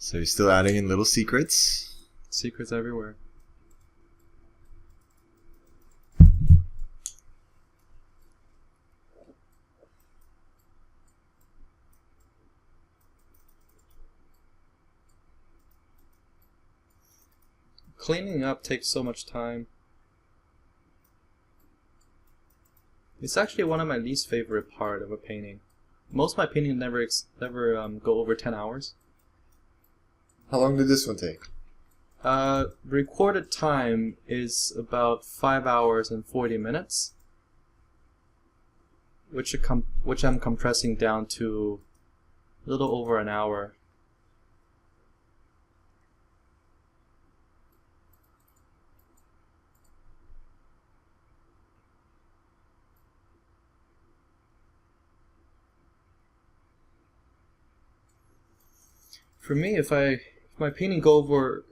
So you're still adding in little secrets. Secrets everywhere. Cleaning up takes so much time. It's actually one of my least favorite part of a painting. Most of my paintings never go over 10 hours. How long did this one take? Recorded time is about 5 hours and 40 minutes, which I'm compressing down to a little over an hour. For me, if my painting go over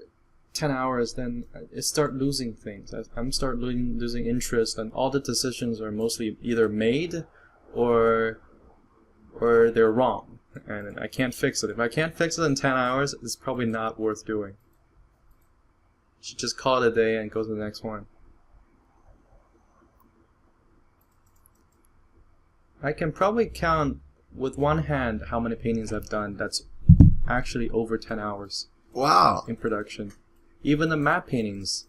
10 hours, then I start losing things. I'm start losing interest, and all the decisions are mostly either made or they're wrong, and I can't fix it. If I can't fix it in 10 hours, it's probably not worth doing. You should just call it a day and go to the next one. I can probably count with one hand how many paintings I've done that's actually over 10 hours. Wow. In production. Even the matte paintings,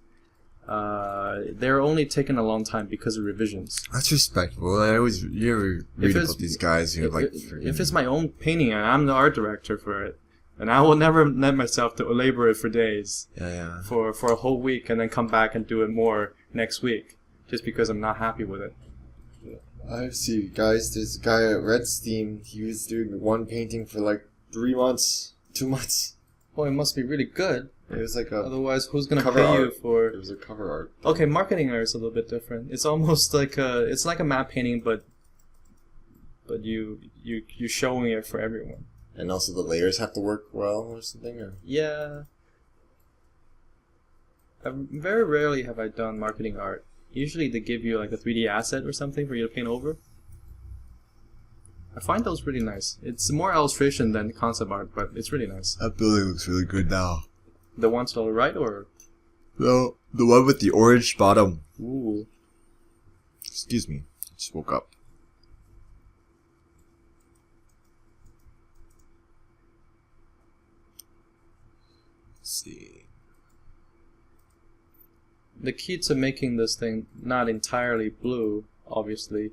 they're only taking a long time because of revisions. That's respectable. You ever read about these guys who like... If it's my own painting and I'm the art director for it, and I will never let myself to labor it for days. Yeah. For a whole week and then come back and do it more next week, just because I'm not happy with it. I see, guys. There's a guy at Redstein. He was doing one painting for like 3 months, 2 months. Well, it must be really good. It was like a Otherwise, who's gonna cover pay art. you for? It was a cover art. Okay, marketing art is a little bit different. It's almost like it's like a matte painting, but you showing it for everyone. And also the layers have to work well or something. Or? Yeah. Very rarely have I done marketing art. Usually they give you like a 3D asset or something for you to paint over. I find those really nice. It's more illustration than concept art, but it's really nice. That building looks really good now. The one to the right, or? No, the one with the orange bottom. Ooh. Excuse me. Just woke up. Let's see. The key to making this thing not entirely blue, obviously,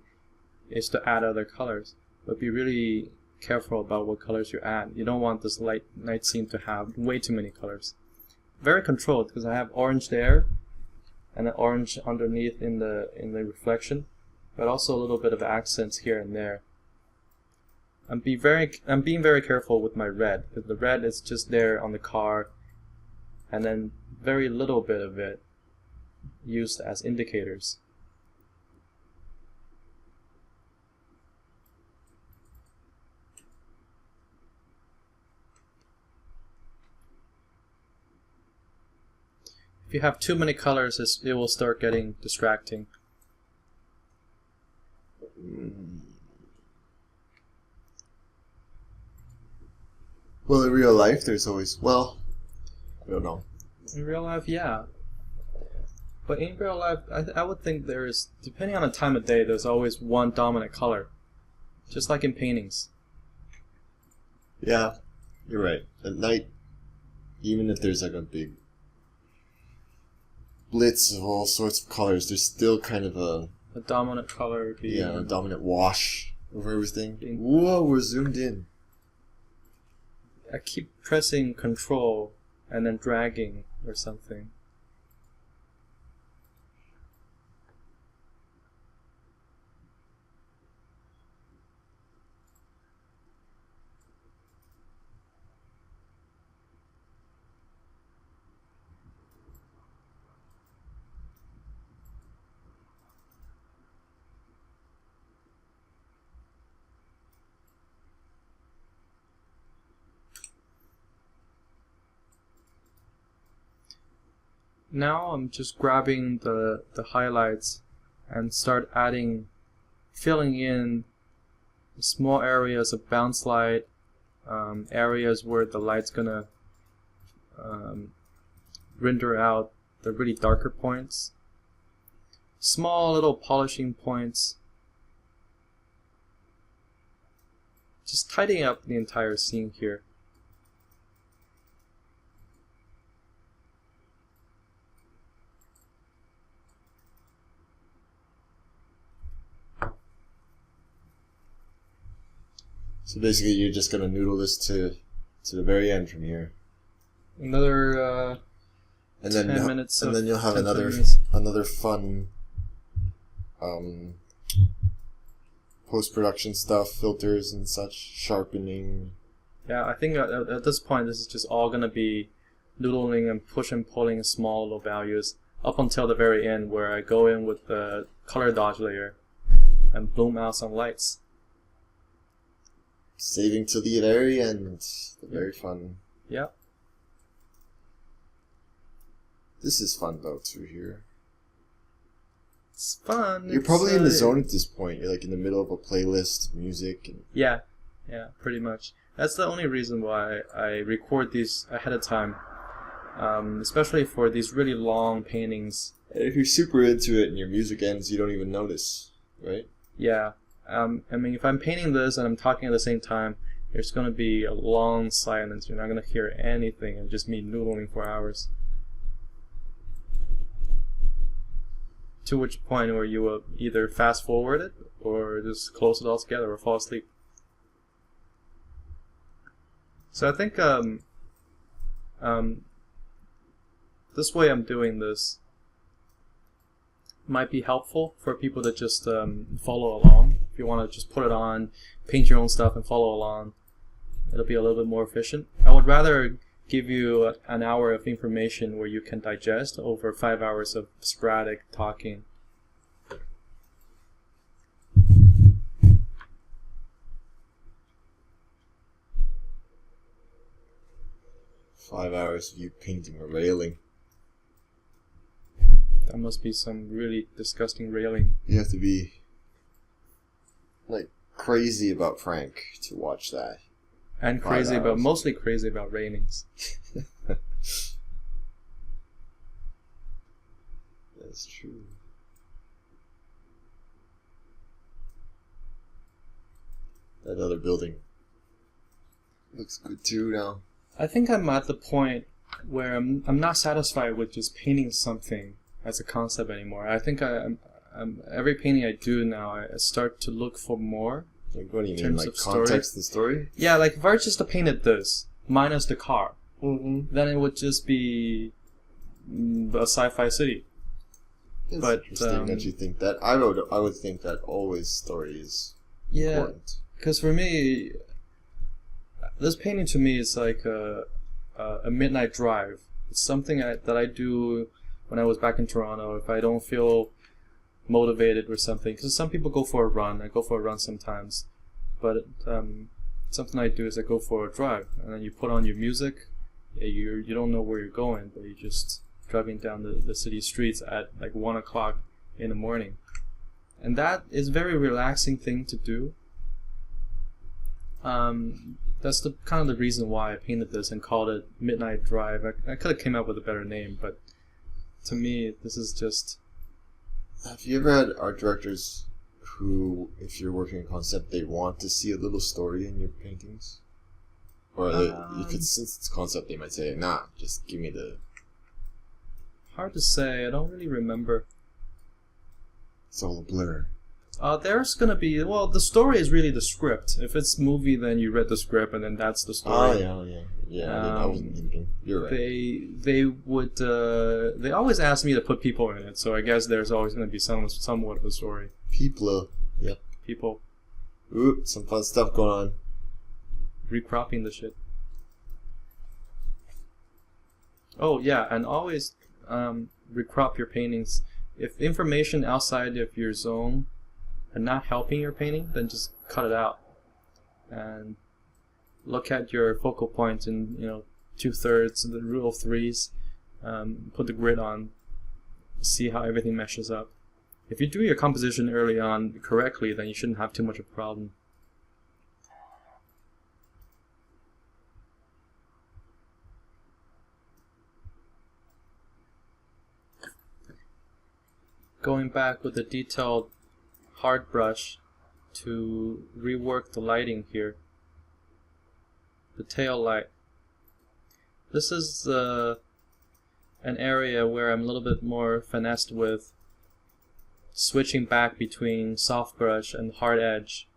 is to add other colors. But be really careful about what colors you add. You don't want this night scene to have way too many colors. Very controlled, because I have orange there, and then orange underneath in the reflection, but also a little bit of accents here and there. I'm being very careful with my red, because the red is just there on the car, and then very little bit of it used as indicators. If you have too many colors, it will start getting distracting. Well, in real life, there's always... Well, I don't know. In real life, yeah. But in real life, I would think there is, depending on the time of day, there's always one dominant color. Just like in paintings. Yeah, you're right. At night, even if there's like a big blitz of all sorts of colors, there's still kind of a dominant color would be... Yeah, a dominant wash over everything. Whoa, we're zoomed in. I keep pressing control and then dragging or something. Now I'm just grabbing the highlights and start filling in small areas of bounce light, areas where the light's gonna render out the really darker points, small little polishing points, just tidying up the entire scene here. So basically, you're just gonna noodle this to the very end from here. Another and then 10 minutes. And then you'll have another fun post-production stuff, filters and such, sharpening. Yeah, I think at this point, this is just all gonna be noodling and push and pulling small little values up until the very end, where I go in with the color dodge layer and bloom out some lights. Saving till the very end. The very fun Yeah. This is fun though too here. It's fun. You're probably in the zone at this point. You're like in the middle of a playlist, music, and yeah, pretty much. That's the only reason why I record these ahead of time, especially for these really long paintings. And if you're super into it and your music ends, you don't even notice, right? Yeah. I mean, if I'm painting this and I'm talking at the same time, there's going to be a long silence. You're not going to hear anything, and just me noodling for hours. To which point where you will either fast forward it or just close it all together or fall asleep. So I think this way I'm doing this might be helpful for people to just follow along. If you want to just put it on, paint your own stuff and follow along, it'll be a little bit more efficient. I would rather give you an hour of information where you can digest over 5 hours of sporadic talking. 5 hours of you painting a railing. That must be some really disgusting railing. You have to be like crazy about Frank to watch that. And mostly crazy about railings. That's true. That other building looks good too now. I think I'm at the point where I'm not satisfied with just painting something as a concept anymore. I think I'm every painting I do now, I start to look for more. Like, what do you in mean, terms like of story. context the story? Yeah, like if I just painted this minus the car, Mm-hmm. then it would just be a sci-fi city. It's But, interesting that you think that. I would think that always story is Yeah, important. because for me, this painting to me is like a midnight drive. It's something that I do when I was back in Toronto if I don't feel motivated or something. Because some people go for a run. I go for a run sometimes. But something I do is I go for a drive. And then you put on your music. You don't know where you're going, but you're just driving down the city streets at like 1 o'clock in the morning. And that is a very relaxing thing to do. That's the kind of the reason why I painted this and called it Midnight Drive. I could have came up with a better name, but to me, this is just... Have you ever had art directors who, if you're working a concept, they want to see a little story in your paintings? Or if it's, since it's concept, they might say, nah, just give me the... Hard to say. I don't really remember. It's all a blur. There's gonna be... Well, the story is really the script. If it's movie, then you read the script, and then that's the story. Oh, yeah. Yeah, I wasn't thinking. You're right. They would... they always ask me to put people in it, so I guess there's always gonna be somewhat of a story. People. Yep. People Ooh, some fun stuff going on. recropping the shit. Oh, yeah, and always recrop your paintings. If information outside of your zone are not helping your painting, then just cut it out. And look at your focal points in 2/3, the rule of threes. Put the grid on. See how everything meshes up. If you do your composition early on correctly, then you shouldn't have too much of a problem. Going back with a detailed hard brush to rework the lighting here. The tail light. This is an area where I'm a little bit more finessed with switching back between soft brush and hard edge.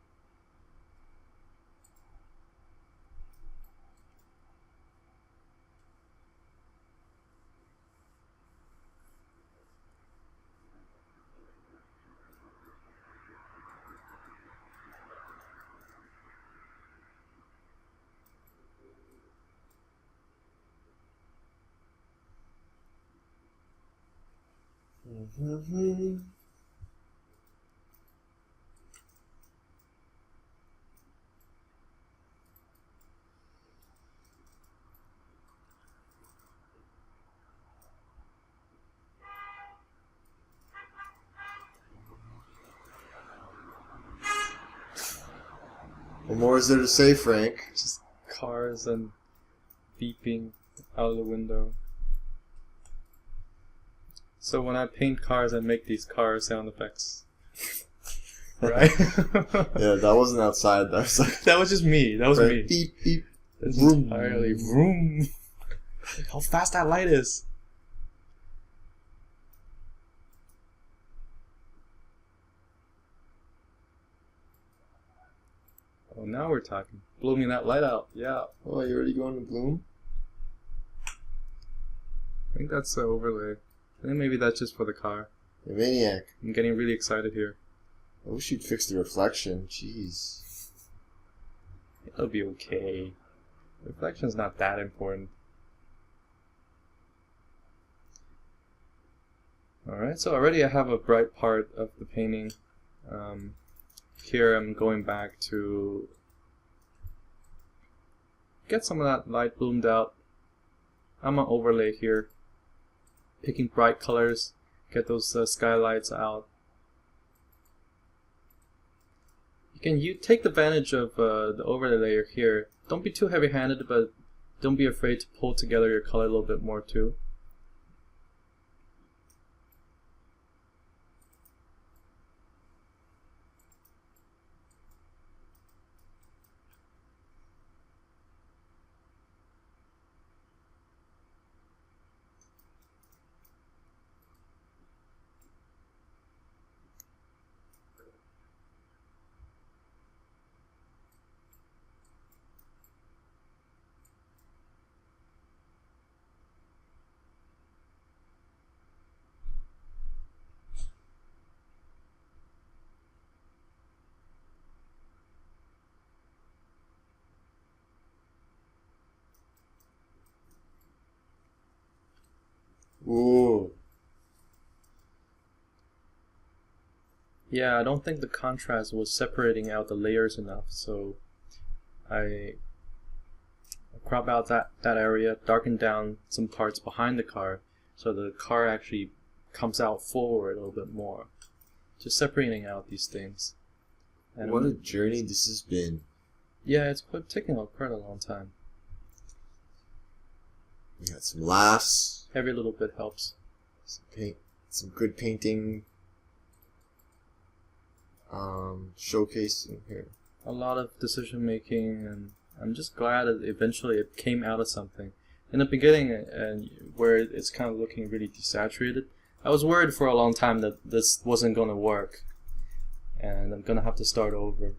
Mm-hmm. What more is there to say, Frank? Just cars and beeping out of the window. So when I paint cars, I make these car sound effects. Right? Yeah, that wasn't outside. That was like That was just me. That was me. beep beep. That's Vroom. entirely vroom. Look how fast that light is. Oh, now we're talking. Blooming that light out. Yeah. Oh, you already going to bloom? I think that's the overlay. I think maybe that's just for the car. You maniac. I'm getting really excited here. I wish you'd fix the reflection. Jeez. It'll be okay. Reflection's not that important. Alright, so already I have a bright part of the painting. Here I'm going back to get some of that light bloomed out. I'm gonna overlay here, picking bright colors, get those skylights out. You take advantage of the overlay layer here. Don't be too heavy-handed, but don't be afraid to pull together your color a little bit more too. Ooh. Yeah, I don't think the contrast was separating out the layers enough, so I crop out that area, darken down some parts behind the car, so the car actually comes out forward a little bit more. Just separating out these things. And What a journey this has been. yeah, it's taking quite a long time. We got some laughs, Every little bit helps. some good painting, showcasing here. A lot of decision making, and I'm just glad that eventually it came out of something. In the beginning, where it's kind of looking really desaturated, I was worried for a long time that this wasn't going to work, and I'm going to have to start over.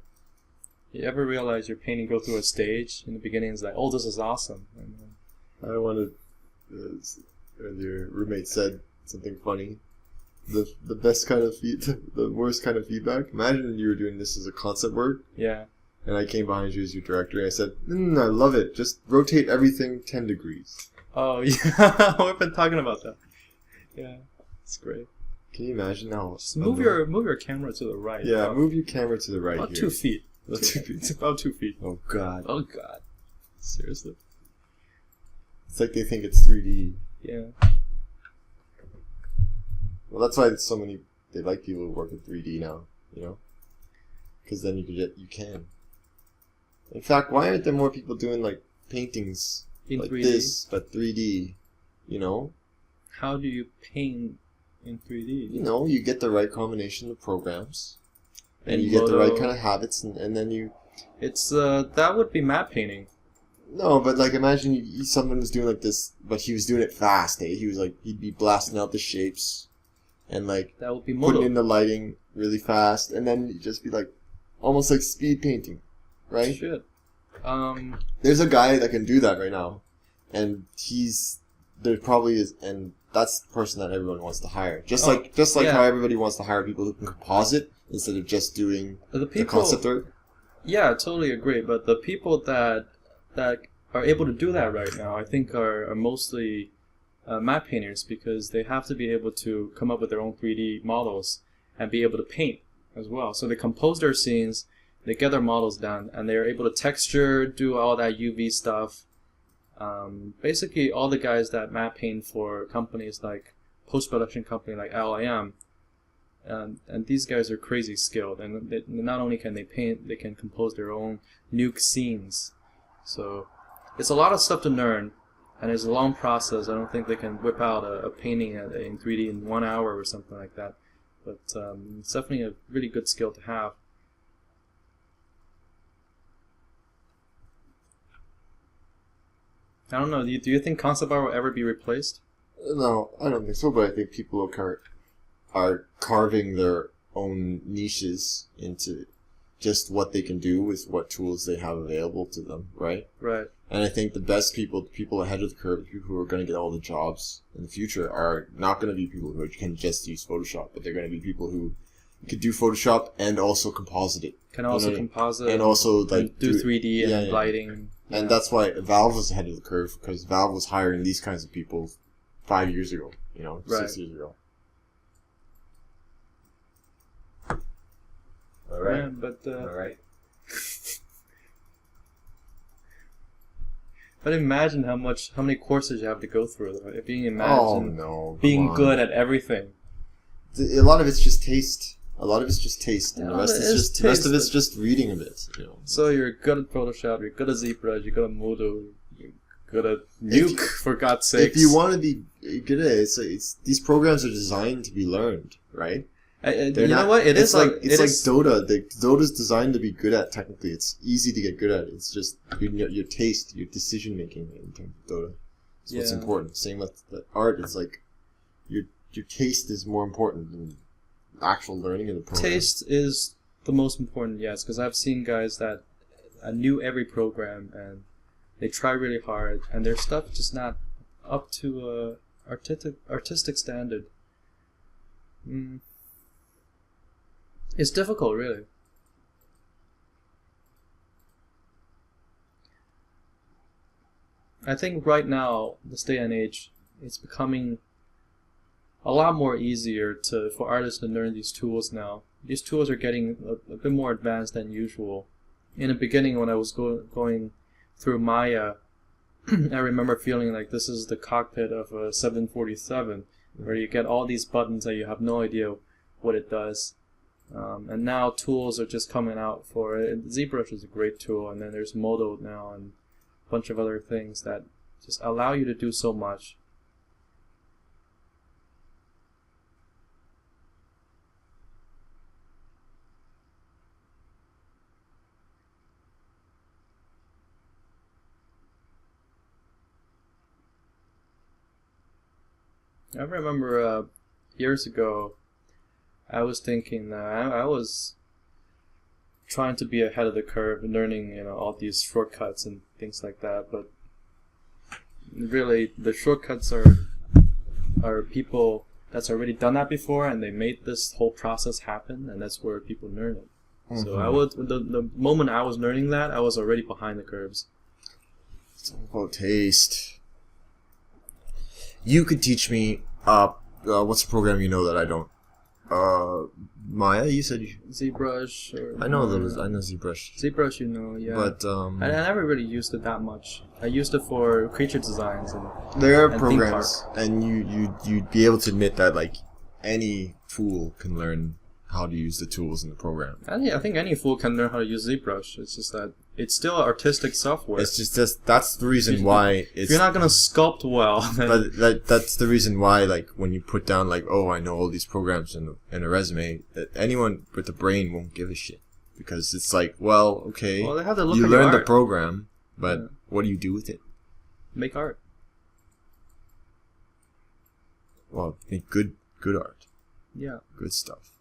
You ever realize your painting go through a stage? In the beginning, it's like, oh, this is awesome. And then, I wanted. Your roommate said something funny. The best kind of the worst kind of feedback. Imagine you were doing this as a concept work, yeah. and I came behind you as your director, and I said, I love it. Just rotate everything 10 degrees. Oh, yeah. We've been talking about that. Yeah, it's great. Can you imagine how? Just move your camera to the right. Yeah, move your camera to the right about here. 2 feet. About 2 feet. It's about 2 feet. Oh God. Oh God. Seriously. It's like they think it's 3D. Yeah. Well, that's why they like people who work in 3D now, you know? Because then you can. In fact, why aren't there more people doing like paintings In like 3D? this, but 3D, you know? How do you paint in 3D? You know, you get the right combination of programs, and And you get the right photo. kind of habits, and then you... It's that would be matte painting. No, but like imagine someone was doing like this, but he was doing it fast, eh? He was like, he'd be blasting out the shapes, and like That would be putting modo. in the lighting really fast, and then you'd just be like, almost like speed painting, right? Shit. There's a guy that can do that right now, and there probably is, and that's the person that everyone wants to hire. Just like yeah. how everybody wants to hire people who can composite instead of just doing The the people. concept art. Yeah, I totally agree. But the people that are able to do that right now, I think, are mostly matte painters, because they have to be able to come up with their own 3D models and be able to paint as well. So they compose their scenes, they get their models done, and they're able to texture, do all that UV stuff. Basically, all the guys that matte paint for companies like post-production company like LIM, and these guys are crazy skilled, and not only can they paint, they can compose their own nuke scenes. So it's a lot of stuff to learn, and it's a long process. I don't think they can whip out a painting in 3D in 1 hour or something like that. But it's definitely a really good skill to have. I don't know. Do you think concept art will ever be replaced? No, I don't think so. But I think people are carving their own niches into just what they can do with what tools they have available to them, right? Right. And I think the best people, the people ahead of the curve, the people who are going to get all the jobs in the future, are not going to be people who can just use Photoshop, but they're going to be people who could do Photoshop and also composite it. Can also composite and also like do 3D and lighting. And that's why Valve was ahead of the curve, because Valve was hiring these kinds of people 5 years ago, 6 years ago. All right. Yeah, but All right. but imagine how many courses you have to go through. Though. Being good at everything. A lot of it's just taste. And the rest of it's just reading a bit. So you're good at Photoshop, you're good at ZBrush, you're good at Modo, you're good at Nuke, for God's sakes. If you want to be good at it, these programs are designed to be learned, right? You know what? It's like Dota. Dota's designed to be good at. Technically, it's easy to get good at. It's just your taste, your decision making in terms of Dota. It's what's important. Same with the art. It's like your taste is more important than actual learning in the program. Taste is the most important, yes, because I've seen guys that knew every program and they try really hard, and their stuff just not up to artistic standard. It's difficult, really. I think right now, this day and age, it's becoming a lot more easier for artists to learn these tools now. These tools are getting a bit more advanced than usual. In the beginning, when I was going through Maya, I remember feeling like this is the cockpit of a 747, where you get all these buttons that you have no idea what it does. And now tools are just coming out for it. ZBrush is a great tool, and then there's Modo now and a bunch of other things that just allow you to do so much. I remember years ago, I was thinking I was trying to be ahead of the curve and learning, all these shortcuts and things like that. But really, the shortcuts are people that's already done that before, and they made this whole process happen, and that's where people learn it. Mm-hmm. So the moment I was learning that, I was already behind the curves. It's all about taste. You could teach me. What's a program you know that I don't? Maya, you said ZBrush. I know ZBrush. ZBrush, yeah. But I never really used it that much. I used it for creature designs and there are programs, and you'd be able to admit that like any tool can learn how to use the tools in the program. I think any fool can learn how to use ZBrush. It's just that it's still artistic software. It's just that's the reason why it's... If you're not gonna sculpt well, then... But that's the reason why, like, when you put down, like, oh, I know all these programs in a resume, that anyone with a brain won't give a shit. Because it's like, well, okay, they have to look you at learn your the program, but what do you do with it? Make art. Well, make good art. Yeah. Good stuff.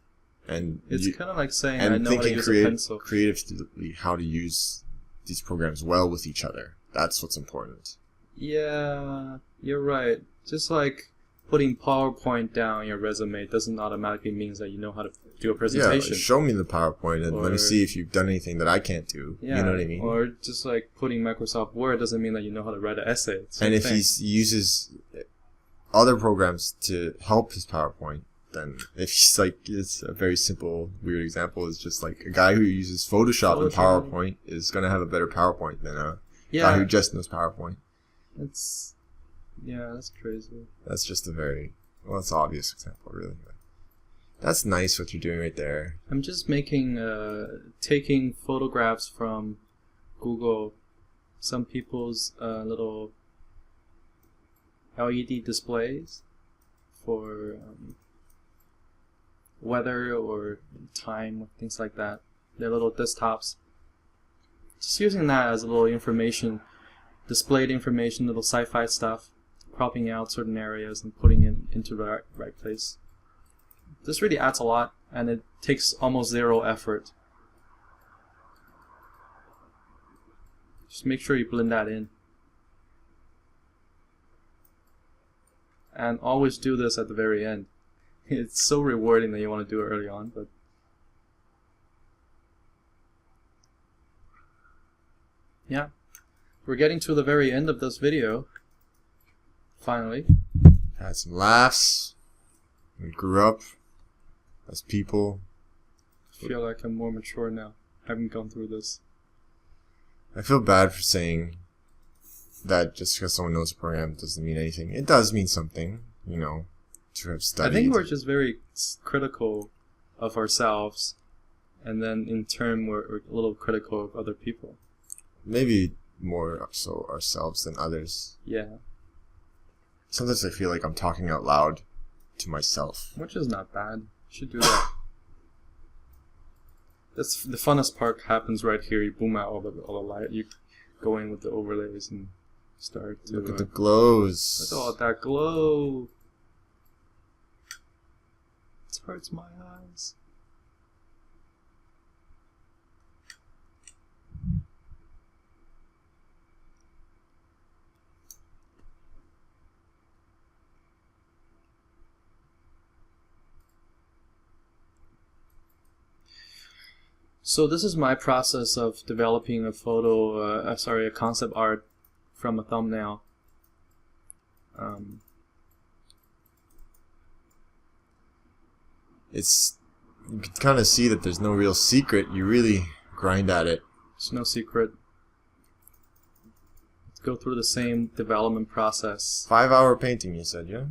And it's kind of like saying I know how to use a pencil. Creatively, how to use these programs well with each other. That's what's important. Yeah, you're right. Just like putting PowerPoint down your resume doesn't automatically mean that you know how to do a presentation. Yeah, show me the PowerPoint and let me see if you've done anything that I can't do. Yeah, you know what I mean? Or just like putting Microsoft Word doesn't mean that you know how to write an essay. And if he uses other programs to help his PowerPoint, then if he's like, it's a very simple, weird example, is just like a guy who uses Photoshop and PowerPoint is going to have a better PowerPoint than a guy who just knows PowerPoint. That's crazy. That's just a very, it's an obvious example, really. That's nice what you're doing right there. I'm just making, taking photographs from Google, some people's little LED displays for weather or time, things like that. Their little desktops. Just using that as a little information, displayed information, little sci-fi stuff, cropping out certain areas and putting it into the right place. This really adds a lot, and it takes almost zero effort. Just make sure you blend that in. And always do this at the very end. It's so rewarding that you want to do it early on, but yeah. We're getting to the very end of this video. Finally. Had some laughs. We grew up as people. I feel like I'm more mature now. I haven't gone through this. I feel bad for saying that just because someone knows a program doesn't mean anything. It does mean something, you know, to have studied. I think we're just very critical of ourselves, and then in turn we're a little critical of other people. Maybe more so ourselves than others. Yeah. Sometimes I feel like I'm talking out loud to myself. Which is not bad. You should do that. That's the funnest part happens right here. You boom out all the light. You go in with the overlays and start to look at the glows. Look at all that glow. It hurts my eyes. So this is my process of developing a a concept art from a thumbnail. You can kind of see that there's no real secret. You really grind at it. There's no secret. Go through the same development process. 5-hour painting, you said, yeah?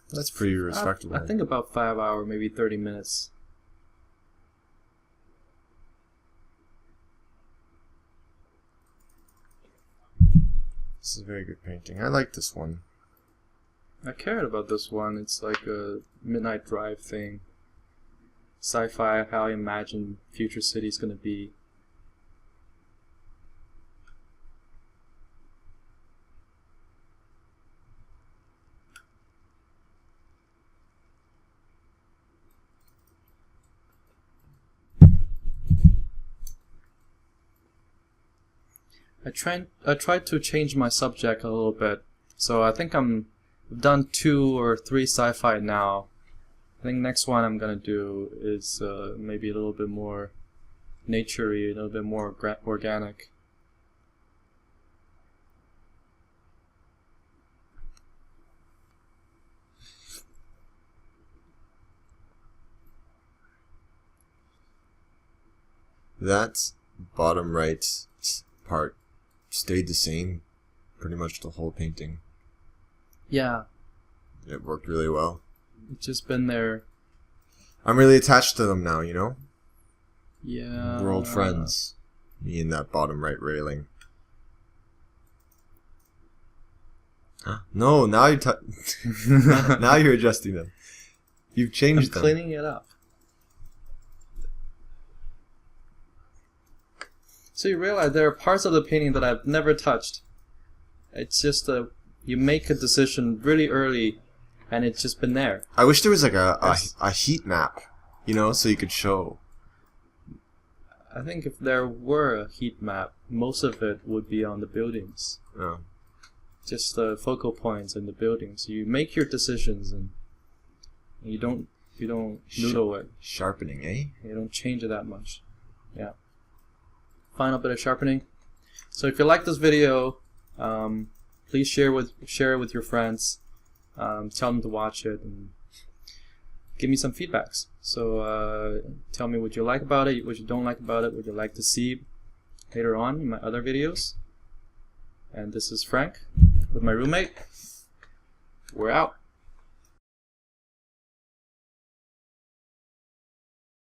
That's pretty respectable. I think about 5 hours, maybe 30 minutes. This is a very good painting. I like this one. I cared about this one. It's like a Midnight Drive thing. Sci-fi, how I imagine future city's gonna be. I tried to change my subject a little bit, so I think I've done 2 or 3 sci-fi now. I think next one I'm gonna do is maybe a little bit more nature-y, a little bit more organic. That bottom right part stayed the same pretty much the whole painting. Yeah. It worked really well. It's just been there. I'm really attached to them now, you know? Yeah. We're old friends. Me and that bottom right railing. No, now you're now you're adjusting them. You've changed them. I'm cleaning it up. So you realize there are parts of the painting that I've never touched. It's just you make a decision really early, and it's just been there. I wish there was like a heat map, you know, so you could show. I think if there were a heat map, most of it would be on the buildings. Oh. Just the focal points in the buildings. You make your decisions, and you don't noodle it. Sharpening, eh? You don't change it that much. Yeah. Final bit of sharpening. So if you like this video, please share it with your friends. Tell them to watch it and give me some feedbacks. So tell me what you like about it, what you don't like about it, what you'd like to see later on in my other videos. And this is Frank with my roommate. We're out.